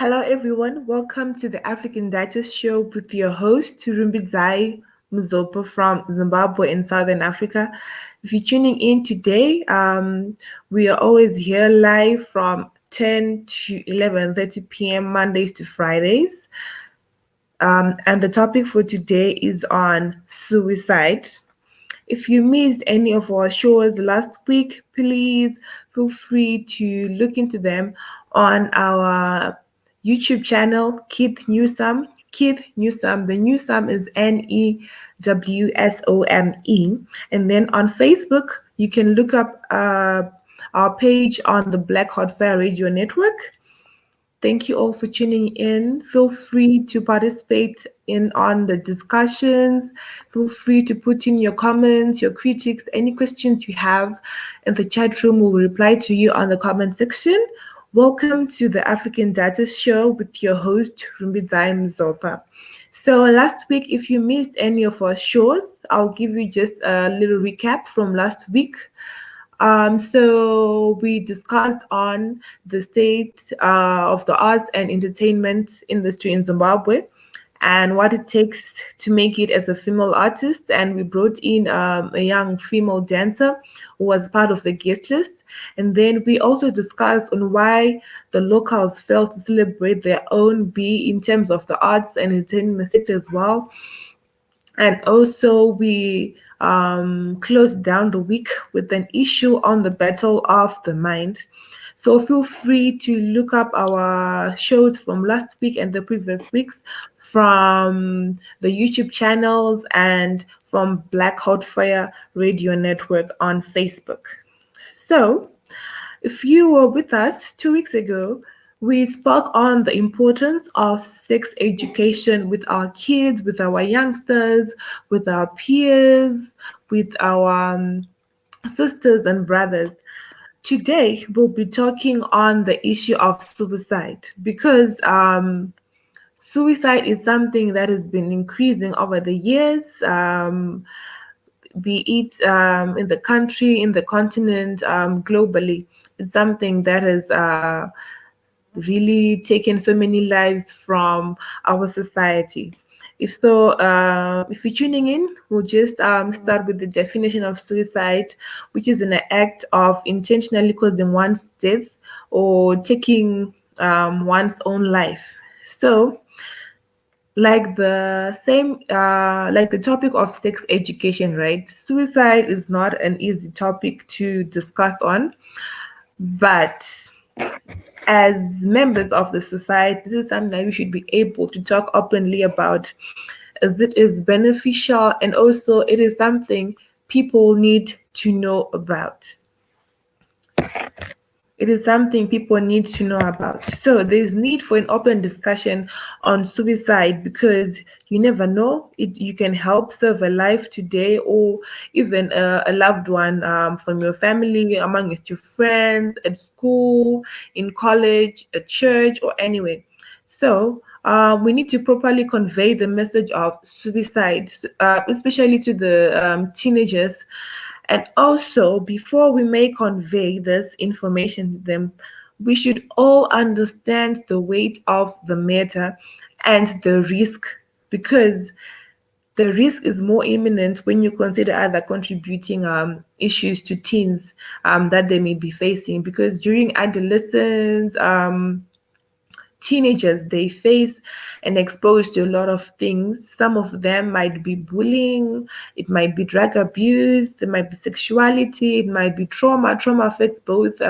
Hello, everyone. Welcome to the African Duchess show with your host, Rumbidzai Muzopo from Zimbabwe in Southern Africa. If you're tuning in today, we are always here live from 10 to 11:30 p.m. Mondays to Fridays. And the topic for today is on suicide. If you missed any of our shows last week, please feel free to look into them on our YouTube channel, Keith Newsome. Keith Newsome. The Newsome is Newsome. And then on Facebook, you can look up our page on the Black Hot Fire Radio Network. Thank you all for tuning in. Feel free to participate on the discussions. Feel free to put in your comments, your critiques, any questions you have in the chat room. We'll reply to you on the comment section. Welcome to the African Data Show with your host, Rumbidzai Mzopa. So last week, if you missed any of our shows, I'll give you just a little recap from last week. So we discussed on the state of the arts and entertainment industry in Zimbabwe and what it takes to make it as a female artist. And we brought in a young female dancer who was part of the guest list. And then we also discussed on why the locals failed to celebrate their own B in terms of the arts and entertainment sector as well. And also we closed down the week with an issue on the battle of the mind. So feel free to look up our shows from last week and the previous weeks from the YouTube channels and from Black Hot Fire Radio Network on Facebook. So if you were with us 2 weeks ago, we spoke on the importance of sex education with our kids, with our youngsters, with our peers, with our sisters and brothers. Today, we'll be talking on the issue of suicide because suicide is something that has been increasing over the years, be it in the country, in the continent, globally. It's something that has really taken so many lives from our society. If you're tuning in, we'll just start with the definition of suicide, which is an act of intentionally causing one's death or taking one's own life. So, like the topic of sex education, right? Suicide is not an easy topic to discuss on, but as members of the society, this is something that we should be able to talk openly about, as it is beneficial and also it is something people need to know about. It is something people need to know about. So there's need for an open discussion on suicide because you never know. You can help save a life today or even a loved one from your family, amongst your friends, at school, in college, at church, or anywhere. So we need to properly convey the message of suicide, especially to the teenagers. And also, before we may convey this information to them, we should all understand the weight of the matter and the risk, because the risk is more imminent when you consider other contributing issues to teens that they may be facing. Because during adolescence, teenagers, they face and exposed to a lot of things. Some of them might be bullying, it might be drug abuse, there might be sexuality, it might be trauma. Trauma affects both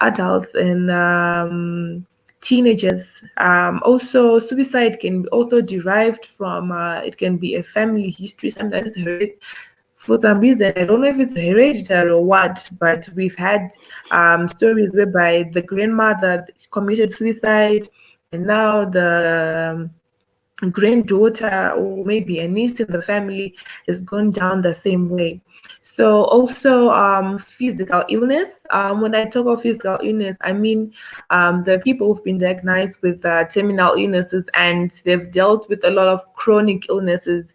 adults and teenagers. Also, suicide can be also derived from, it can be a family history, sometimes heard. For some reason, I don't know if it's hereditary or what, but we've had stories whereby the grandmother committed suicide, now the granddaughter or maybe a niece in the family is gone down the same way. So also physical illness. When I talk of physical illness, I mean the people who've been diagnosed with terminal illnesses and they've dealt with a lot of chronic illnesses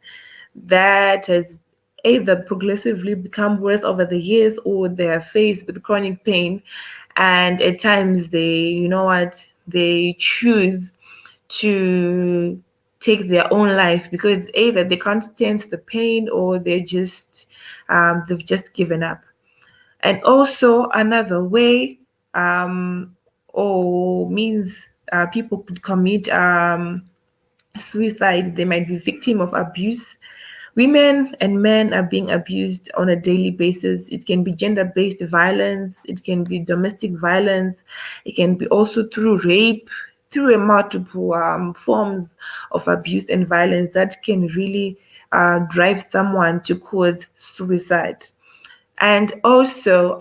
that has either progressively become worse over the years or they are faced with chronic pain, and at times they, you know what, they choose to take their own life because either they can't stand the pain or they've just given up. And also another way or means people could commit suicide. They might be victim of abuse. Women and men are being abused on a daily basis. It can be gender-based violence, it can be domestic violence, it can be also through rape, through a multiple forms of abuse and violence that can really drive someone to cause suicide. And also,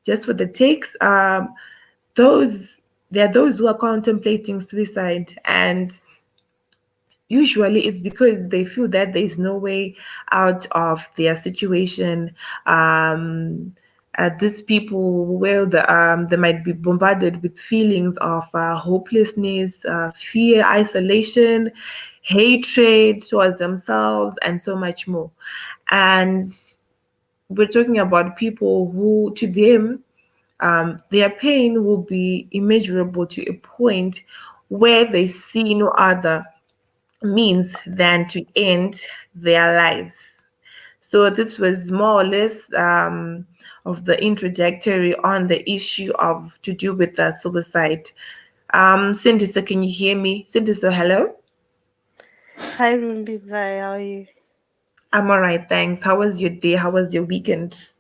just for the takes, those there are those who are contemplating suicide, and usually it's because they feel that there is no way out of their situation. These people, well, they might be bombarded with feelings of hopelessness, fear, isolation, hatred towards themselves, and so much more. And we're talking about people who, to them, their pain will be immeasurable to a point where they see no other means than to end their lives. So this was more or less of the introductory on the issue of to do with suicide. Cindy, so can you hear me? Cindy, so hello. Hi, Rumbizai, how are you? I'm all right, thanks. How was your day? How was your weekend?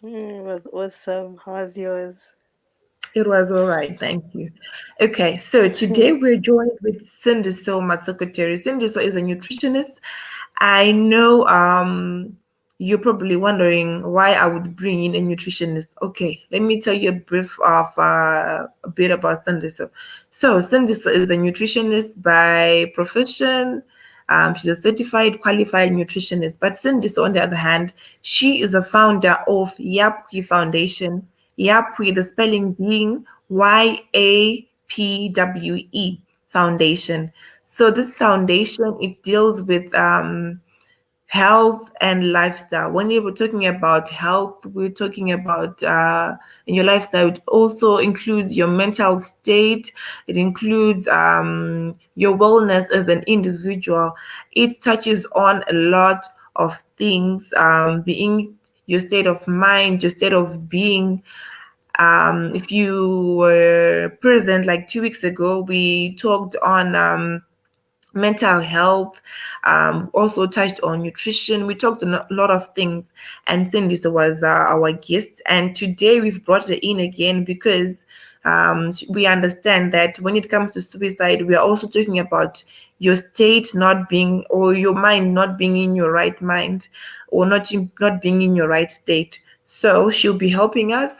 It was awesome. How's yours? It was all right, thank you. Okay, so today we're joined with Cindiso Matsukoteri. Cindiso is a nutritionist. I know you're probably wondering why I would bring in a nutritionist. Okay, let me tell you a brief of a bit about Cindiso. So Cindiso is a nutritionist by profession. She's a certified qualified nutritionist. But Cindiso, on the other hand, she is a founder of Yapwi Foundation. Yapwe, the spelling being YAPWE Foundation. So this foundation, it deals with health and lifestyle. When you were talking about health, we're talking about in your lifestyle. It also includes your mental state. It includes your wellness as an individual. It touches on a lot of things, being your state of mind, your state of being. If you were present like 2 weeks ago, we talked on mental health, also touched on nutrition. We talked on a lot of things, and Cindy was our guest. And today we've brought her in again because we understand that when it comes to suicide, we are also talking about your state not being, or your mind not being in your right mind, or not being in your right state. So she'll be helping us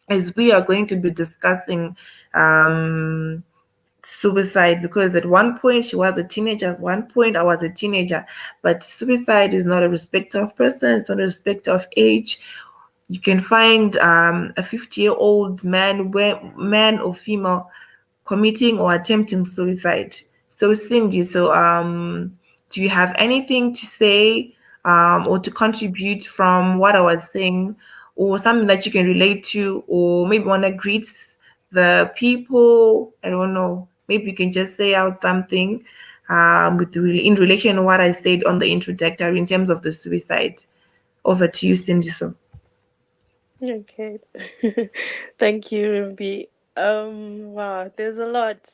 as we are going to be discussing um, suicide, because at one point she was a teenager, at one point I was a teenager. But suicide is not a respecter of person, it's not a respecter of age. You can find a 50-year-old man or female committing or attempting suicide. So Cindy, do you have anything to say or to contribute from what I was saying, or something that you can relate to, or maybe want to greet the people? I don't know. Maybe you can just say out something in relation to what I said on the introductory in terms of the suicide. Over to you, Cindy. So. Okay. Thank you, Rumbi. Wow, there's a lot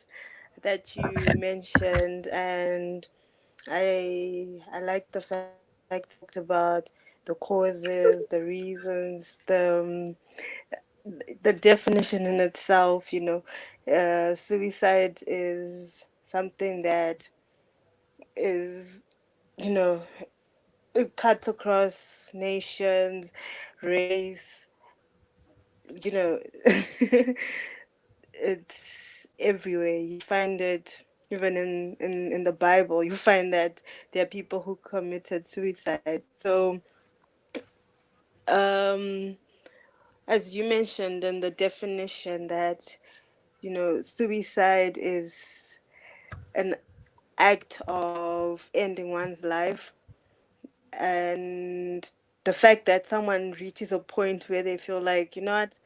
that you mentioned, and I like the fact that you talked about the causes, the reasons, the definition in itself. Suicide is something that is, you know, it cuts across nations, race, you know. it's everywhere. You find it even in the Bible. You find that there are people who committed suicide. So, um, as you mentioned in the definition, that suicide is an act of ending one's life, and the fact that someone reaches a point where they feel like, you know what,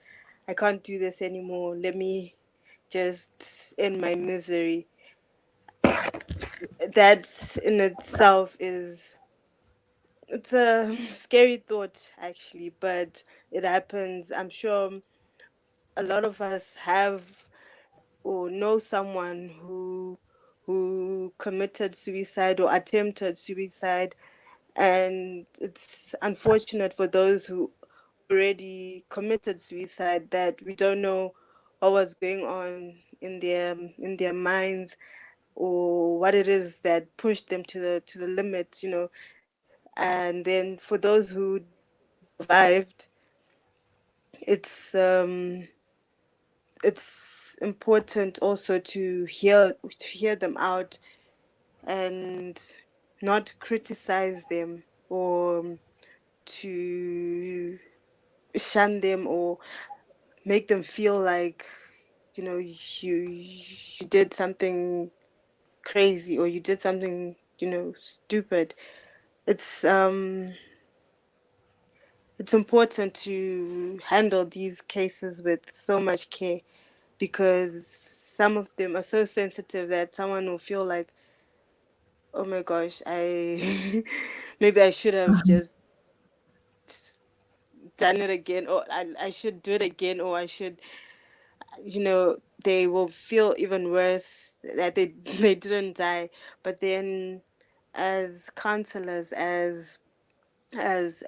I can't do this anymore. Let me just end my misery. That in itself is it's a scary thought actually, but it happens. I'm sure a lot of us have or know someone who committed suicide or attempted suicide, and it's unfortunate for those who already committed suicide that we don't know what was going on in their minds, or what it is that pushed them to the limit, and then for those who survived, it's it's important also to hear them out, and not criticize them, or to shun them, or make them feel like, you did something crazy, or you did something, stupid. It's um it's important to handle these cases with so much care, because some of them are so sensitive that someone will feel like, oh my gosh, I maybe I should have just done it again, or I should do it again, or I should, they will feel even worse that they they didn't die. But then, as counselors, as as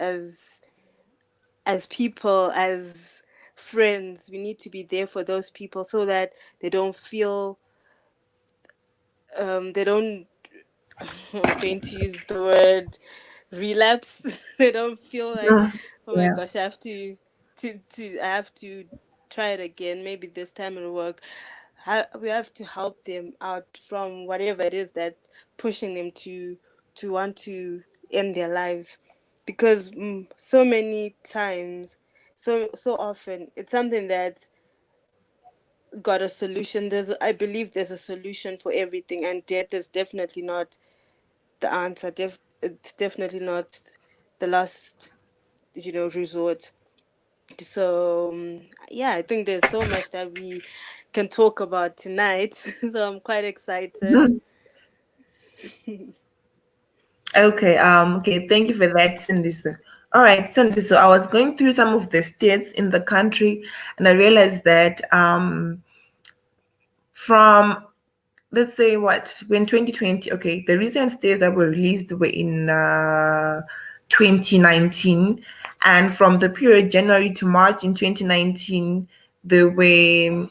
as people, as friends, we need to be there for those people so that they don't feel, they don't I'm going to use the word relapse. They don't feel like, Mm, oh my yeah. gosh, I have to I have to try it again. Maybe this time it'll work. We have to help them out from whatever it is that's pushing them to want to end their lives, because so many times, so often, it's something that got a solution. I believe there's a solution for everything, and death is definitely not the answer. It's definitely not the last, resort. So, yeah, I think there's so much that we can talk about tonight. So I'm quite excited. Okay, okay, thank you for that, Cindy. So, all right, Cindy. So I was going through some of the states in the country, and I realized that from, let's say, what, when 2020, okay, the recent states that were released were in 2019, and from the period January to March in 2019, there was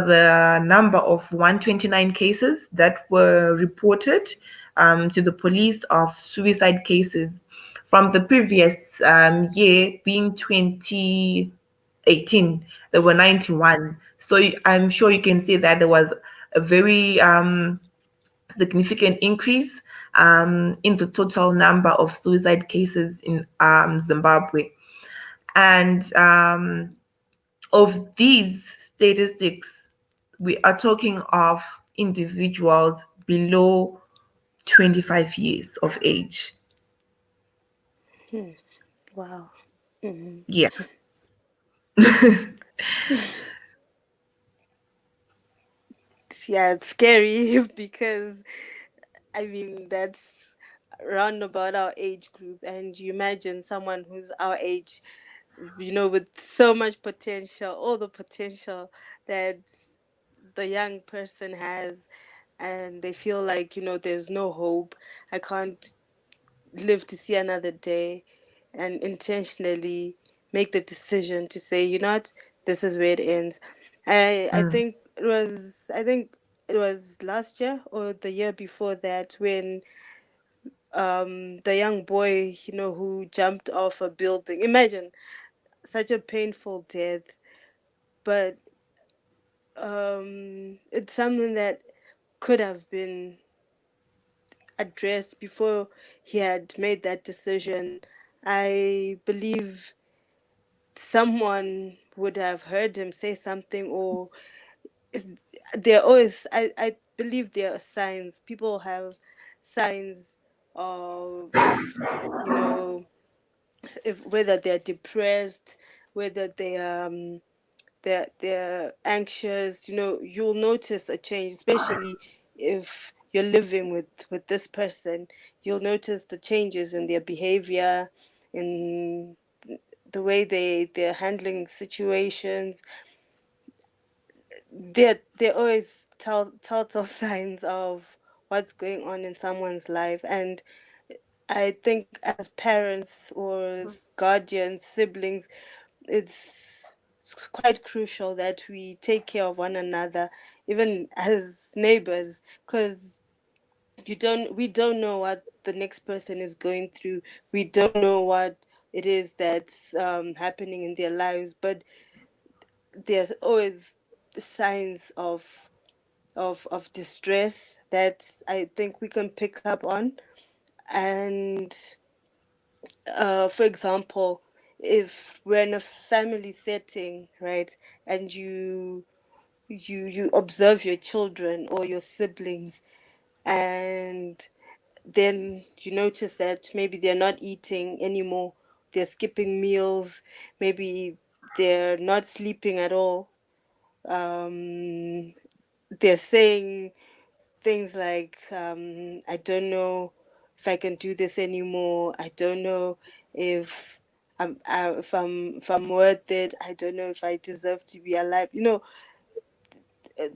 a number of 129 cases that were reported to the police of suicide cases. From the previous year, being 2018, there were 91. So I'm sure you can see that there was a very significant increase in the total number of suicide cases in Zimbabwe. And of these statistics, we are talking of individuals below 25 years of age. Hmm. Wow. Mhm. Yeah. Yeah, it's scary because I mean that's round about our age group, and you imagine someone who's our age, with so much potential, all the potential that the young person has, and they feel like, there's no hope. I can't live to see another day, and intentionally make the decision to say, you know what, this is where it ends. Mm. I think it was last year or the year before that, when the young boy, who jumped off a building. Imagine such a painful death, but it's something that could have been addressed before he had made that decision. I believe someone would have heard him say something, or is- there always, I believe there are signs. People have signs of, you know, if whether they're depressed, whether they're anxious, you'll notice a change, especially if you're living with this person. You'll notice the changes in their behavior, in the way they're handling situations. They're always telltale signs of what's going on in someone's life. And I think as parents or as guardians, siblings, it's quite crucial that we take care of one another, even as neighbors, because we don't know what the next person is going through. We don't know what it is that's happening in their lives, but there's always signs of distress that I think we can pick up on. And for example, if we're in a family setting, right, and you observe your children or your siblings, and then you notice that maybe they're not eating anymore, they're skipping meals, maybe they're not sleeping at all. They're saying things like, I don't know if I can do this anymore. I don't know if if I'm worth it. I don't know if I deserve to be alive.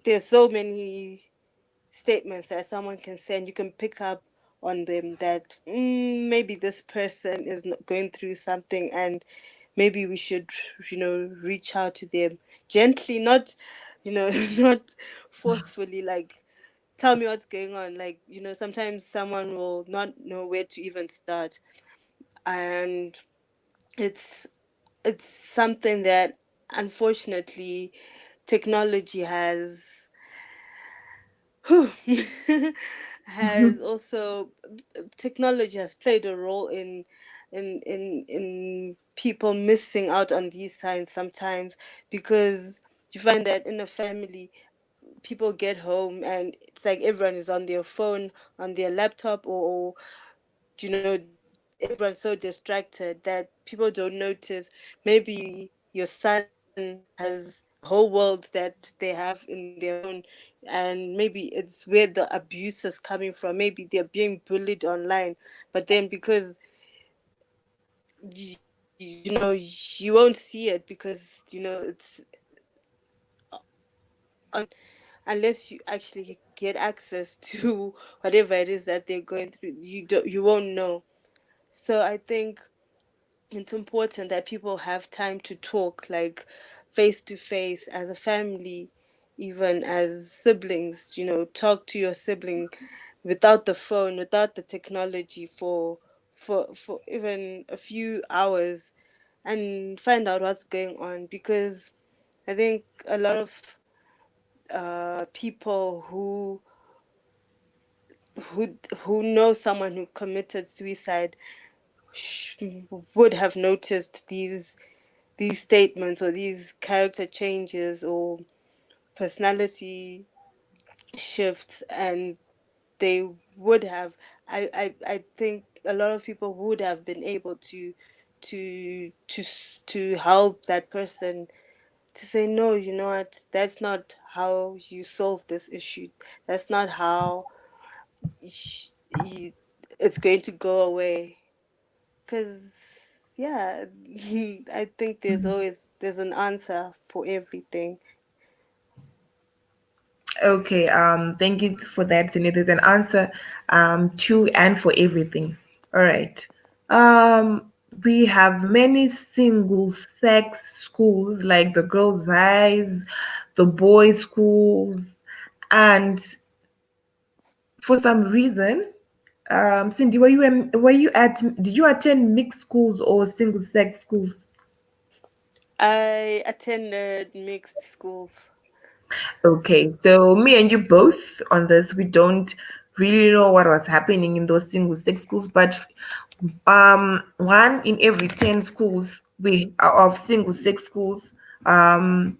There's so many statements that someone can say, and you can pick up on them that maybe this person is not going through something, and maybe we should, reach out to them gently, not, not forcefully, like, tell me what's going on. Like, sometimes someone will not know where to even start. And it's it's something that, unfortunately, technology whew, has also technology has played a role in people missing out on these signs sometimes, because you find that in a family, people get home and it's like everyone is on their phone, on their laptop, or everyone's so distracted that people don't notice. Maybe your son has a whole world that they have in their phone, and maybe it's where the abuse is coming from. Maybe they're being bullied online, but then because you won't see it, because it's on, unless you actually get access to whatever it is that they're going through. You won't know. So I think it's important that people have time to talk, like, face to face, as a family, even as siblings. Talk to your sibling without the phone, without the technology, for even a few hours, and find out what's going on. Because I think a lot of people who know someone who committed suicide sh- would have noticed these statements, or these character changes, or personality shifts, and they would have, I think a lot of people would have been able to help that person, to say, no, you know what, that's not how you solve this issue. That's not how you, it's going to go away. Because, yeah, I think there's an answer for everything. Okay, thank you for that, Sini. There's an answer to and for everything. All right. Um, we have many single sex schools like the girls' highs, the boys' schools, and for some reason, Cindy, did you attend mixed schools or single sex schools? I attended mixed schools. Okay, so me and you both on this, we don't really know what was happening in those single sex schools, but one in every 10 schools we are of single sex schools,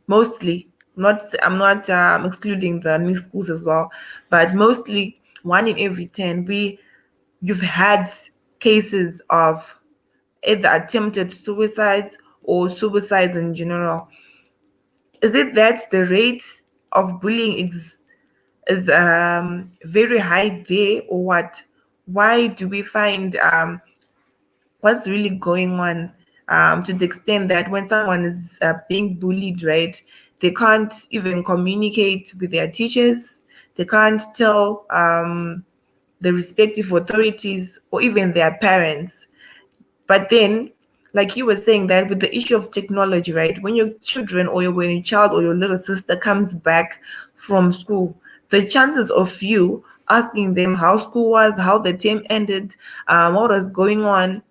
mostly, not I'm not excluding the mixed schools as well, but mostly one in every 10 we you've had cases of either attempted suicides or suicides in general. Is it that the rate of bullying is very high there, or what? Why do we find what's really going on, to the extent that when someone is being bullied, right, they can't even communicate with their teachers, they can't tell the respective authorities or even their parents. But then, like you were saying, that with the issue of technology, right? When your children or when your child or your little sister comes back from school, the chances of you asking them how school was, how the term ended, what was going on,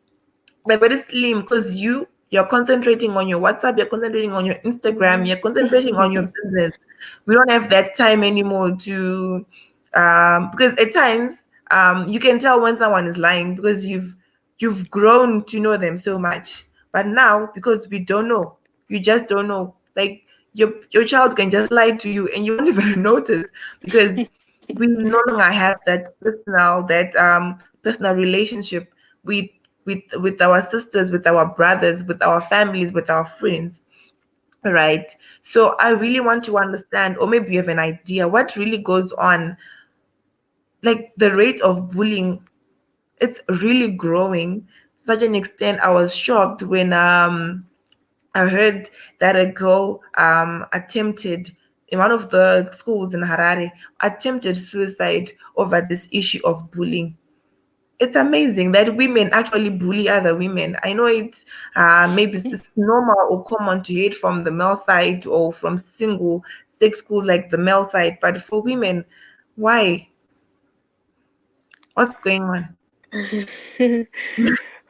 they're very slim because you're concentrating on your WhatsApp, you're concentrating on your Instagram, Mm-hmm. you're concentrating on your business. We don't have that time anymore to because at times you can tell when someone is lying because you've grown to know them so much. But now because we don't know, you just don't know. Like your child can just lie to you and you won't even notice because we no longer have that personal relationship with with our sisters, with our brothers, with our families, with our friends, right? So I really want to understand, or maybe you have an idea, what really goes on. Like the rate of bullying, it's really growing to such an extent. I was shocked when I heard that a girl attempted in one of the schools in Harare, attempted suicide over this issue of bullying. It's amazing that women actually bully other women. I know it's maybe it's normal or common to hate from the male side or from single sex schools like the male side, but for women, why? What's going on?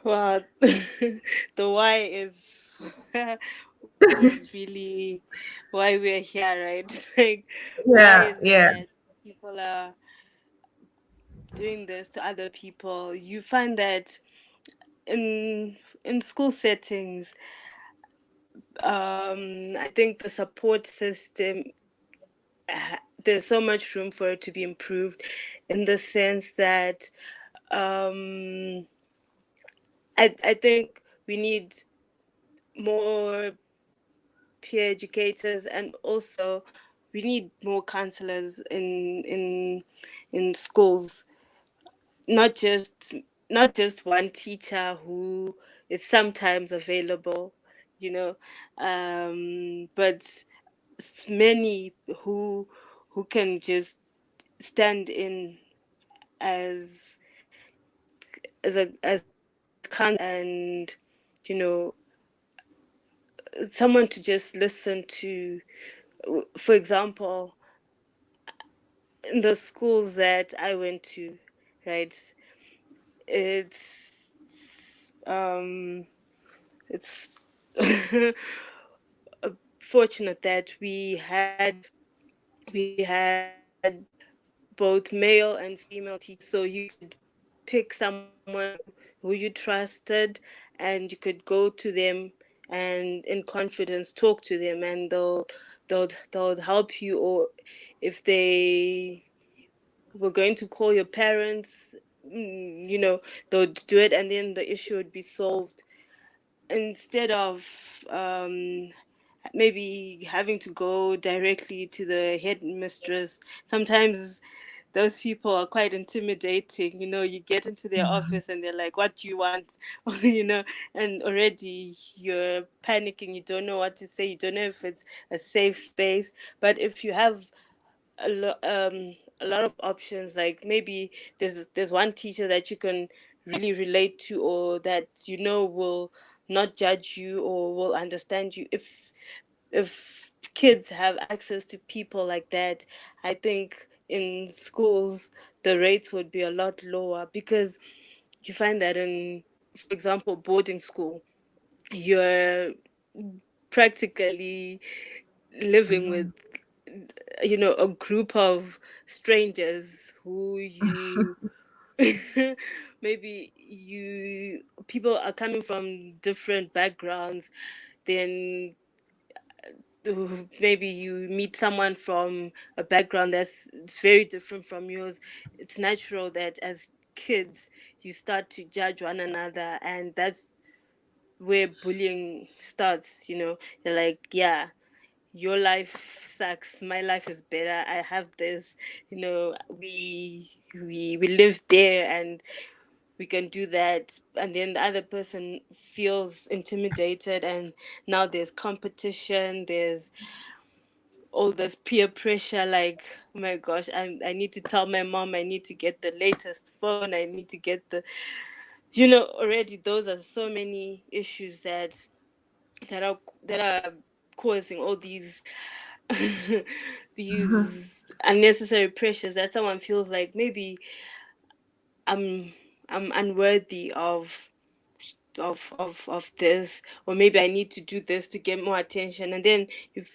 Wow, the why is really why we're here, right? Like, why Yeah, is it yeah. that people are doing this to other people? You find that in school settings, I think the support system, there's so much room for it to be improved, in the sense that um, I think we need more peer educators, and also we need more counselors in schools, not just not just one teacher who is sometimes available, you know, but many who can just stand in as as counselors, and you know, someone to just listen to. For example, in the schools that I went to, right, it's it's fortunate that we had both male and female teachers, so you could pick someone who you trusted, and you could go to them and in confidence talk to them, and they'll help you. Or if they were going to call your parents, you know, they'll do it, and then the issue would be solved, instead of maybe having to go directly to the headmistress. Sometimes those people are quite intimidating. You know, you get into their office and they're like, "What do you want?" You know, and already you're panicking. You don't know what to say. You don't know if it's a safe space. But if you have a lot of options, like maybe there's one teacher that you can really relate to, or that you know will not judge you or will understand you. If kids have access to people like that, I think in schools the rates would be a lot lower, because you find that in, for example, boarding school, you're practically living with a group of strangers who you maybe you people are coming from different backgrounds, then maybe you meet someone from a background that's it's very different from yours. It's natural that as kids you start to judge one another, and that's where bullying starts. You're like, yeah, your life sucks, my life is better, I have this. We live there and we can do that, and then the other person feels intimidated, and now there's competition, there's all this peer pressure, like, oh my gosh, I need to tell my mom, I need to get the latest phone, I need to get the already those are so many issues that are that are causing all these these unnecessary pressures, that someone feels like maybe i'm I'm unworthy of this, or maybe I need to do this to get more attention, and then if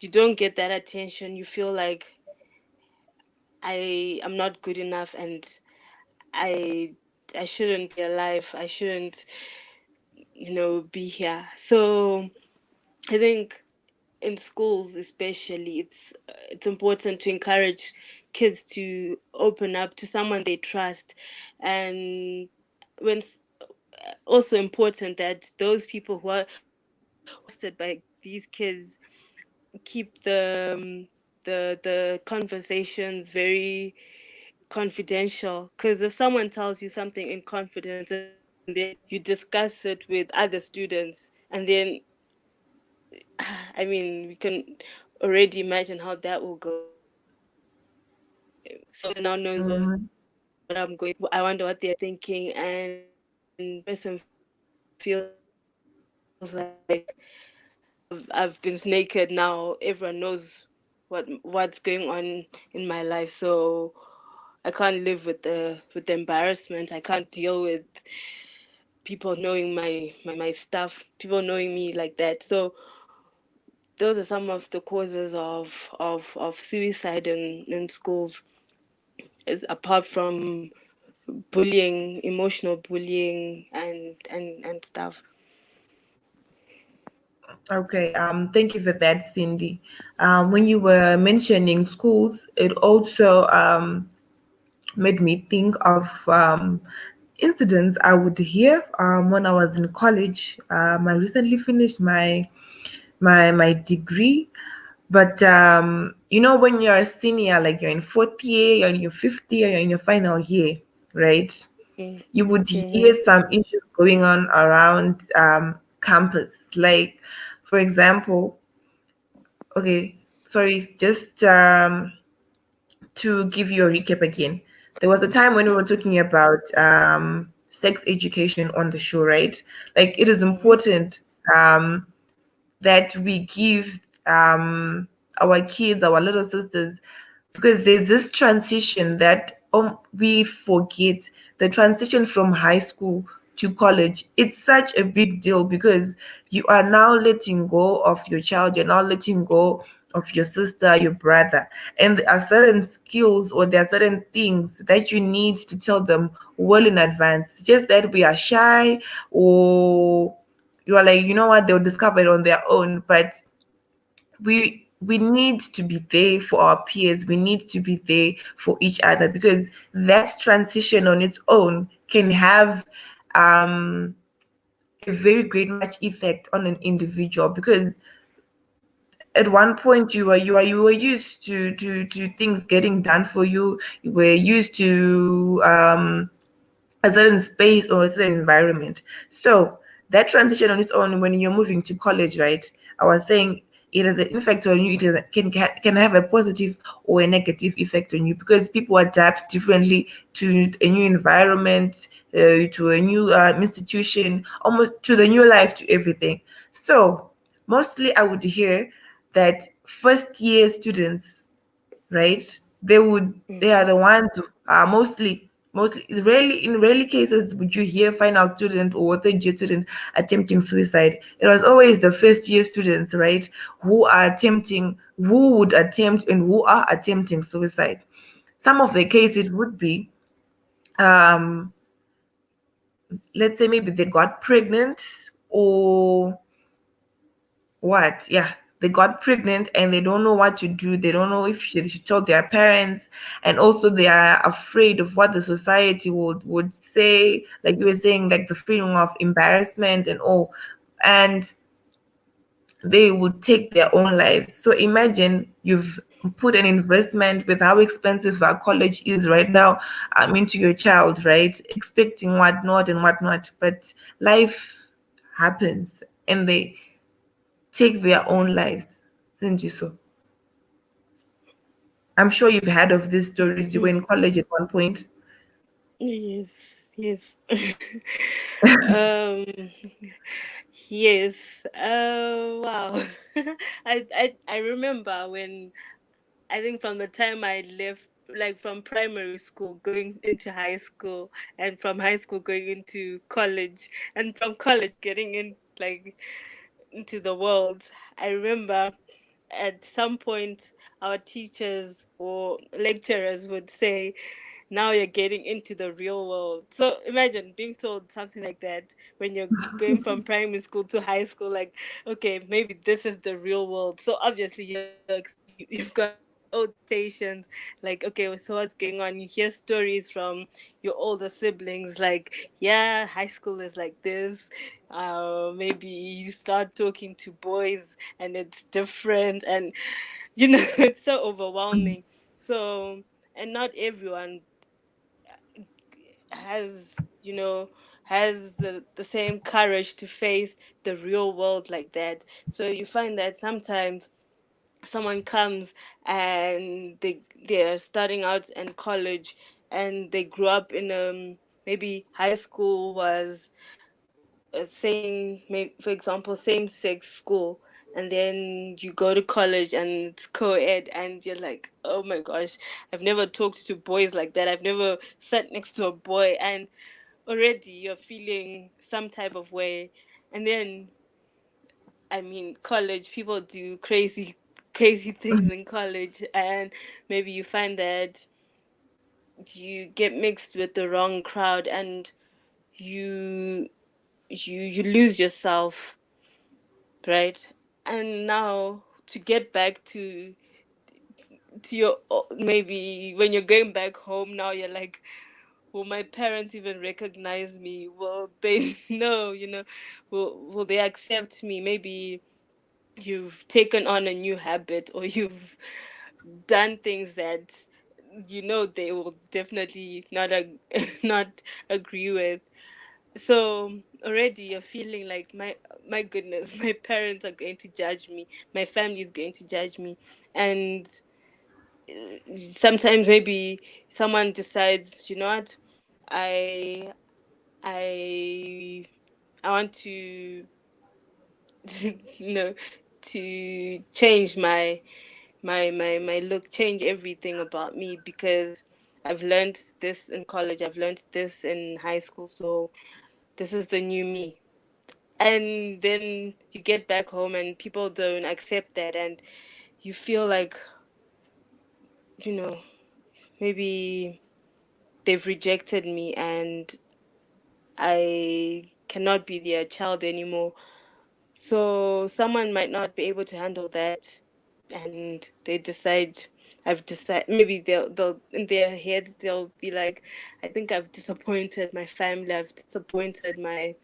you don't get that attention, you feel like I'm not good enough, and I I shouldn't be alive. I shouldn't, be here. So I think in schools especially, it's important to encourage kids to open up to someone they trust, and when also important that those people who are trusted by these kids keep the conversations very confidential, because if someone tells you something in confidence and then you discuss it with other students, and then I mean, we can already imagine how that will go. So now knows what I'm going through. I wonder what they're thinking, and person feels like I've been naked now. Everyone knows what's going on in my life, so I can't live with the embarrassment. I can't deal with people knowing my stuff, people knowing me like that. So those are some of the causes of suicide in schools, is apart from bullying, emotional bullying, and stuff. Okay, thank you for that, Cindy. When you were mentioning schools, it also made me think of incidents I would hear when I was in college. I recently finished my degree, but when you're a senior, like you're in fourth year, you're in your fifth year, you're in your final year, right? You would hear Mm-hmm. some issues going on around campus. Like, for example, okay, sorry, just to give you a recap again, there was a time when we were talking about sex education on the show, right? Like, it is Mm-hmm. important that we give our kids, our little sisters, because there's this transition that we forget, the transition from high school to college. It's such a big deal because you are now letting go of your child, you're now letting go of your sister, your brother, and there are certain skills or there are certain things that you need to tell them well in advance. Just that we are shy, or you are like, you know what, they'll discover it on their own. But we need to be there for our peers, we need to be there for each other, because that transition on its own can have um a very great much effect on an individual, because at one point you were used to things getting done for you, you were used to a certain space or a certain environment. So that transition on its own, when you're moving to college, right? I was saying it has an effect on you. Can have a positive or a negative effect on you, because people adapt differently to a new environment, to a new institution, almost to the new life, to everything. So mostly, I would hear that first year students, right? They are the ones who are Mostly, rarely in rarely cases would you hear final student or third year student attempting suicide. It was always the first year students, right, who would attempt and who are attempting suicide. Some of the cases would be, um, let's say maybe they got pregnant, or what, yeah, they got pregnant and they don't know what to do. They don't know if they should tell their parents, and also they are afraid of what the society would say, like you were saying, like the feeling of embarrassment and all. And they would take their own lives. So imagine you've put an investment with how expensive our college is right now, into your child, right? Expecting whatnot and whatnot, but life happens and they take their own lives. Isn't it so? I'm sure you've heard of these stories. You were in college at one point. Yes, yes. um, yes. Wow. I remember when, I think from the time I left, like from primary school going into high school, and from high school going into college, and from college getting in like into the world. I remember at some point our teachers or lecturers would say, now you're getting into the real world. So imagine being told something like that when you're going from primary school to high school, like, okay, maybe this is the real world. So obviously you've got expectations, like, okay, so what's going on? You hear stories from your older siblings, like, yeah, high school is like this. Maybe you start talking to boys and it's different, and it's so overwhelming. So, and not everyone has has the same courage to face the real world like that. So you find that sometimes someone comes and they're starting out in college, and they grew up in maybe high school was same, maybe for example same sex school, and then you go to college and it's co-ed, and you're like, oh my gosh, I've never talked to boys like that, I've never sat next to a boy, and already you're feeling some type of way. And then, I mean, college, people do crazy things in college, and maybe you find that you get mixed with the wrong crowd, and you you lose yourself, right? And now to get back to your, maybe when you're going back home now, you're like, will my parents even recognize me? Will they know, will they accept me? Maybe you've taken on a new habit, or you've done things that they will definitely not not agree with. So already you're feeling like, my goodness, my parents are going to judge me, my family is going to judge me. And sometimes maybe someone decides, i i I want to you know to change my look, change everything about me, because I've learned this in college, I've learned this in high school, so this is the new me. And then you get back home and people don't accept that, and you feel like, you know maybe they've rejected me, and I cannot be their child anymore. So someone might not be able to handle that, and they decide, I've decided, maybe they'll in their head they'll be like, I think I've disappointed my family, I've disappointed my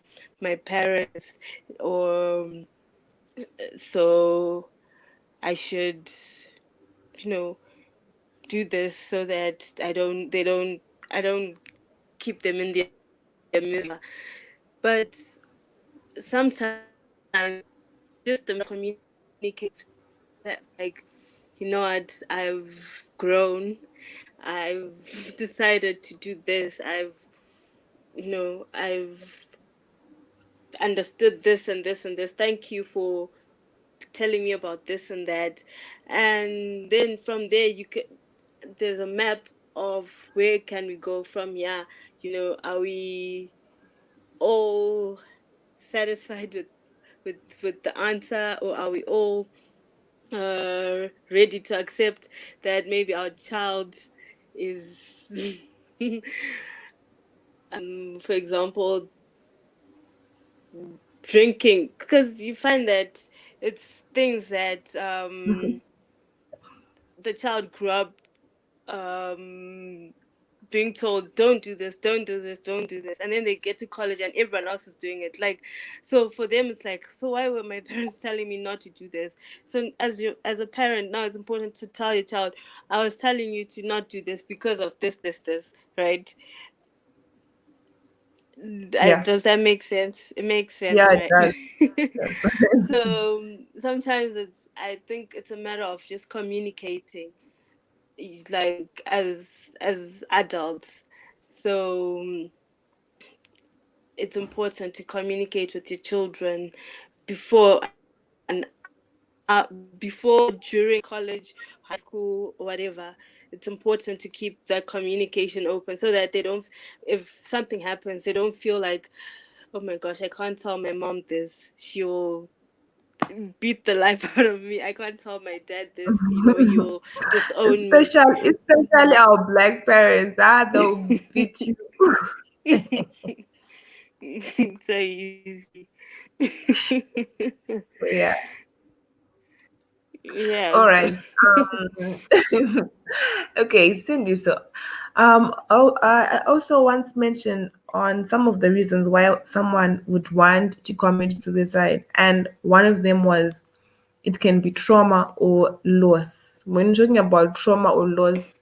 parents, or so I should, you know, do this so that I don't keep them in their misery. But sometimes it's just a matter of communicating with them, like, I've grown, I've decided to do this, I've understood this and this and this. Thank you for telling me about this and that. And then from there, there's a map. of where can we go from here. Are we all satisfied with the answer, or are we all ready to accept that maybe our child is for example, drinking, because you find that it's things that the child grew up um being told, don't do this, don't do this, don't do this, and then they get to college and everyone else is doing it. Like, so for them it's like, so why were my parents telling me not to do this? So as a parent, now it's important to tell your child, I was telling you to not do this because of this, right? Yeah. Does that make sense? It makes Yeah, sense, it right? does. Yes. So sometimes I think it's a matter of just communicating, like as adults. So it's important to communicate with your children before before, during college, high school, or whatever. It's important to keep that communication open so that they don't, if something happens, they don't feel like, oh my gosh, I can't tell my mom this, she'll beat the life out of me. I can't tell my dad this, he'll disown me. Especially our black parents, they'll beat you. So easy. Yeah. All Yes. right. Okay, Cindy. So, I also once mentioned on some of the reasons why someone would want to commit suicide, and one of them was it can be trauma or loss. When you're talking about trauma or loss,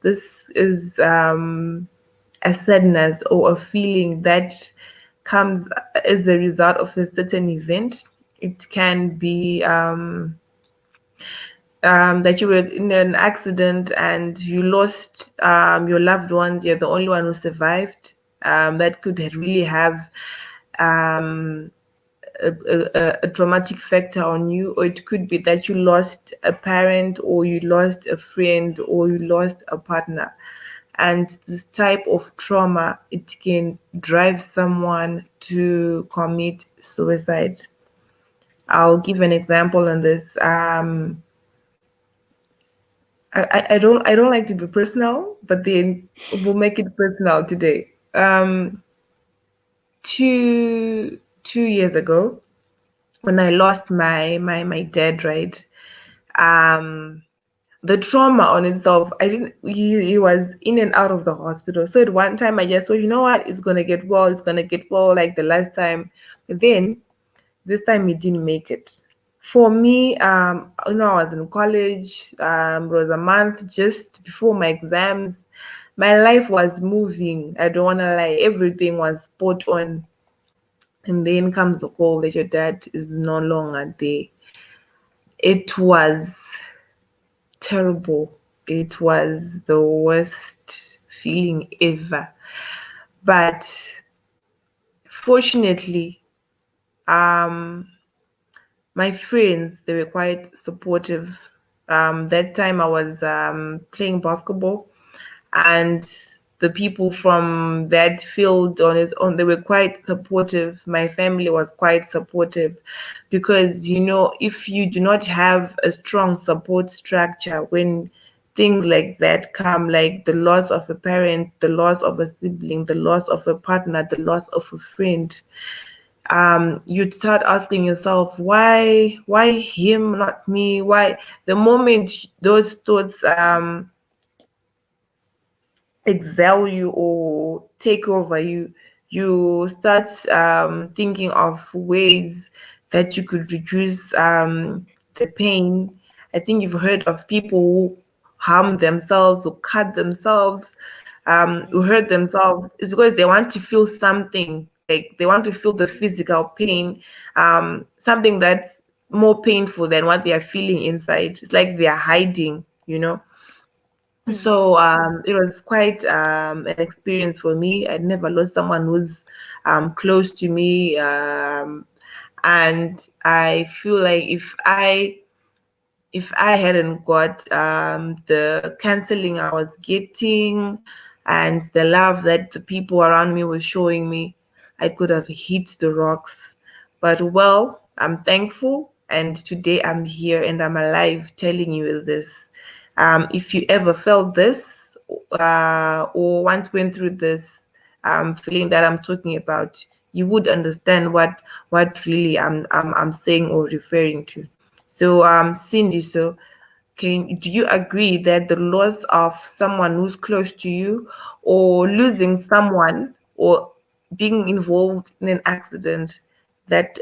this is a sadness or a feeling that comes as a result of a certain event. It can be that you were in an accident and you lost your loved ones. You're the only one who survived. That could really have um, a traumatic factor on you, or it could be that you lost a parent, or you lost a friend, or you lost a partner. And this type of trauma, it can drive someone to commit suicide. I'll give an example on this. I don't like to be personal, but then we'll make it personal today. Two years ago, when I lost my dad, right? Um, the trauma on itself, I didn't. He was in and out of the hospital. So at one time, I just thought, you know what, it's gonna get well. It's gonna get well, like the last time. But then this time, he didn't make it. For me, I was in college. It was a month just before my exams. My life was moving. I don't want to lie. Everything was spot on. And then comes the call that your dad is no longer there. It was terrible. It was the worst feeling ever. But fortunately, um, my friends, they were quite supportive. That time I was playing basketball, and the people from that field on its own, they were quite supportive. My family was quite supportive, because if you do not have a strong support structure when things like that come, like the loss of a parent, the loss of a sibling, the loss of a partner, the loss of a friend, you'd start asking yourself, why him, not me? Why? The moment those thoughts excel you or take over you, you start thinking of ways that you could reduce the pain. I think you've heard of people who harm themselves, who cut themselves, who hurt themselves. It's because they want to feel something, like they want to feel the physical pain, something that's more painful than what they are feeling inside. It's like they are hiding. So Mm-hmm. it was quite an experience for me. I'd never lost someone who's close to me, and I feel like if I if I hadn't got the counseling I was getting and the love that the people around me were showing me, I could have hit the rocks. But well, I'm thankful, and today I'm here and I'm alive telling you this. If you ever felt this or once went through this feeling that I'm talking about, you would understand what really I'm saying or referring to. So, Cindy, so do you agree that the loss of someone who's close to you, or losing someone, or being involved in an accident that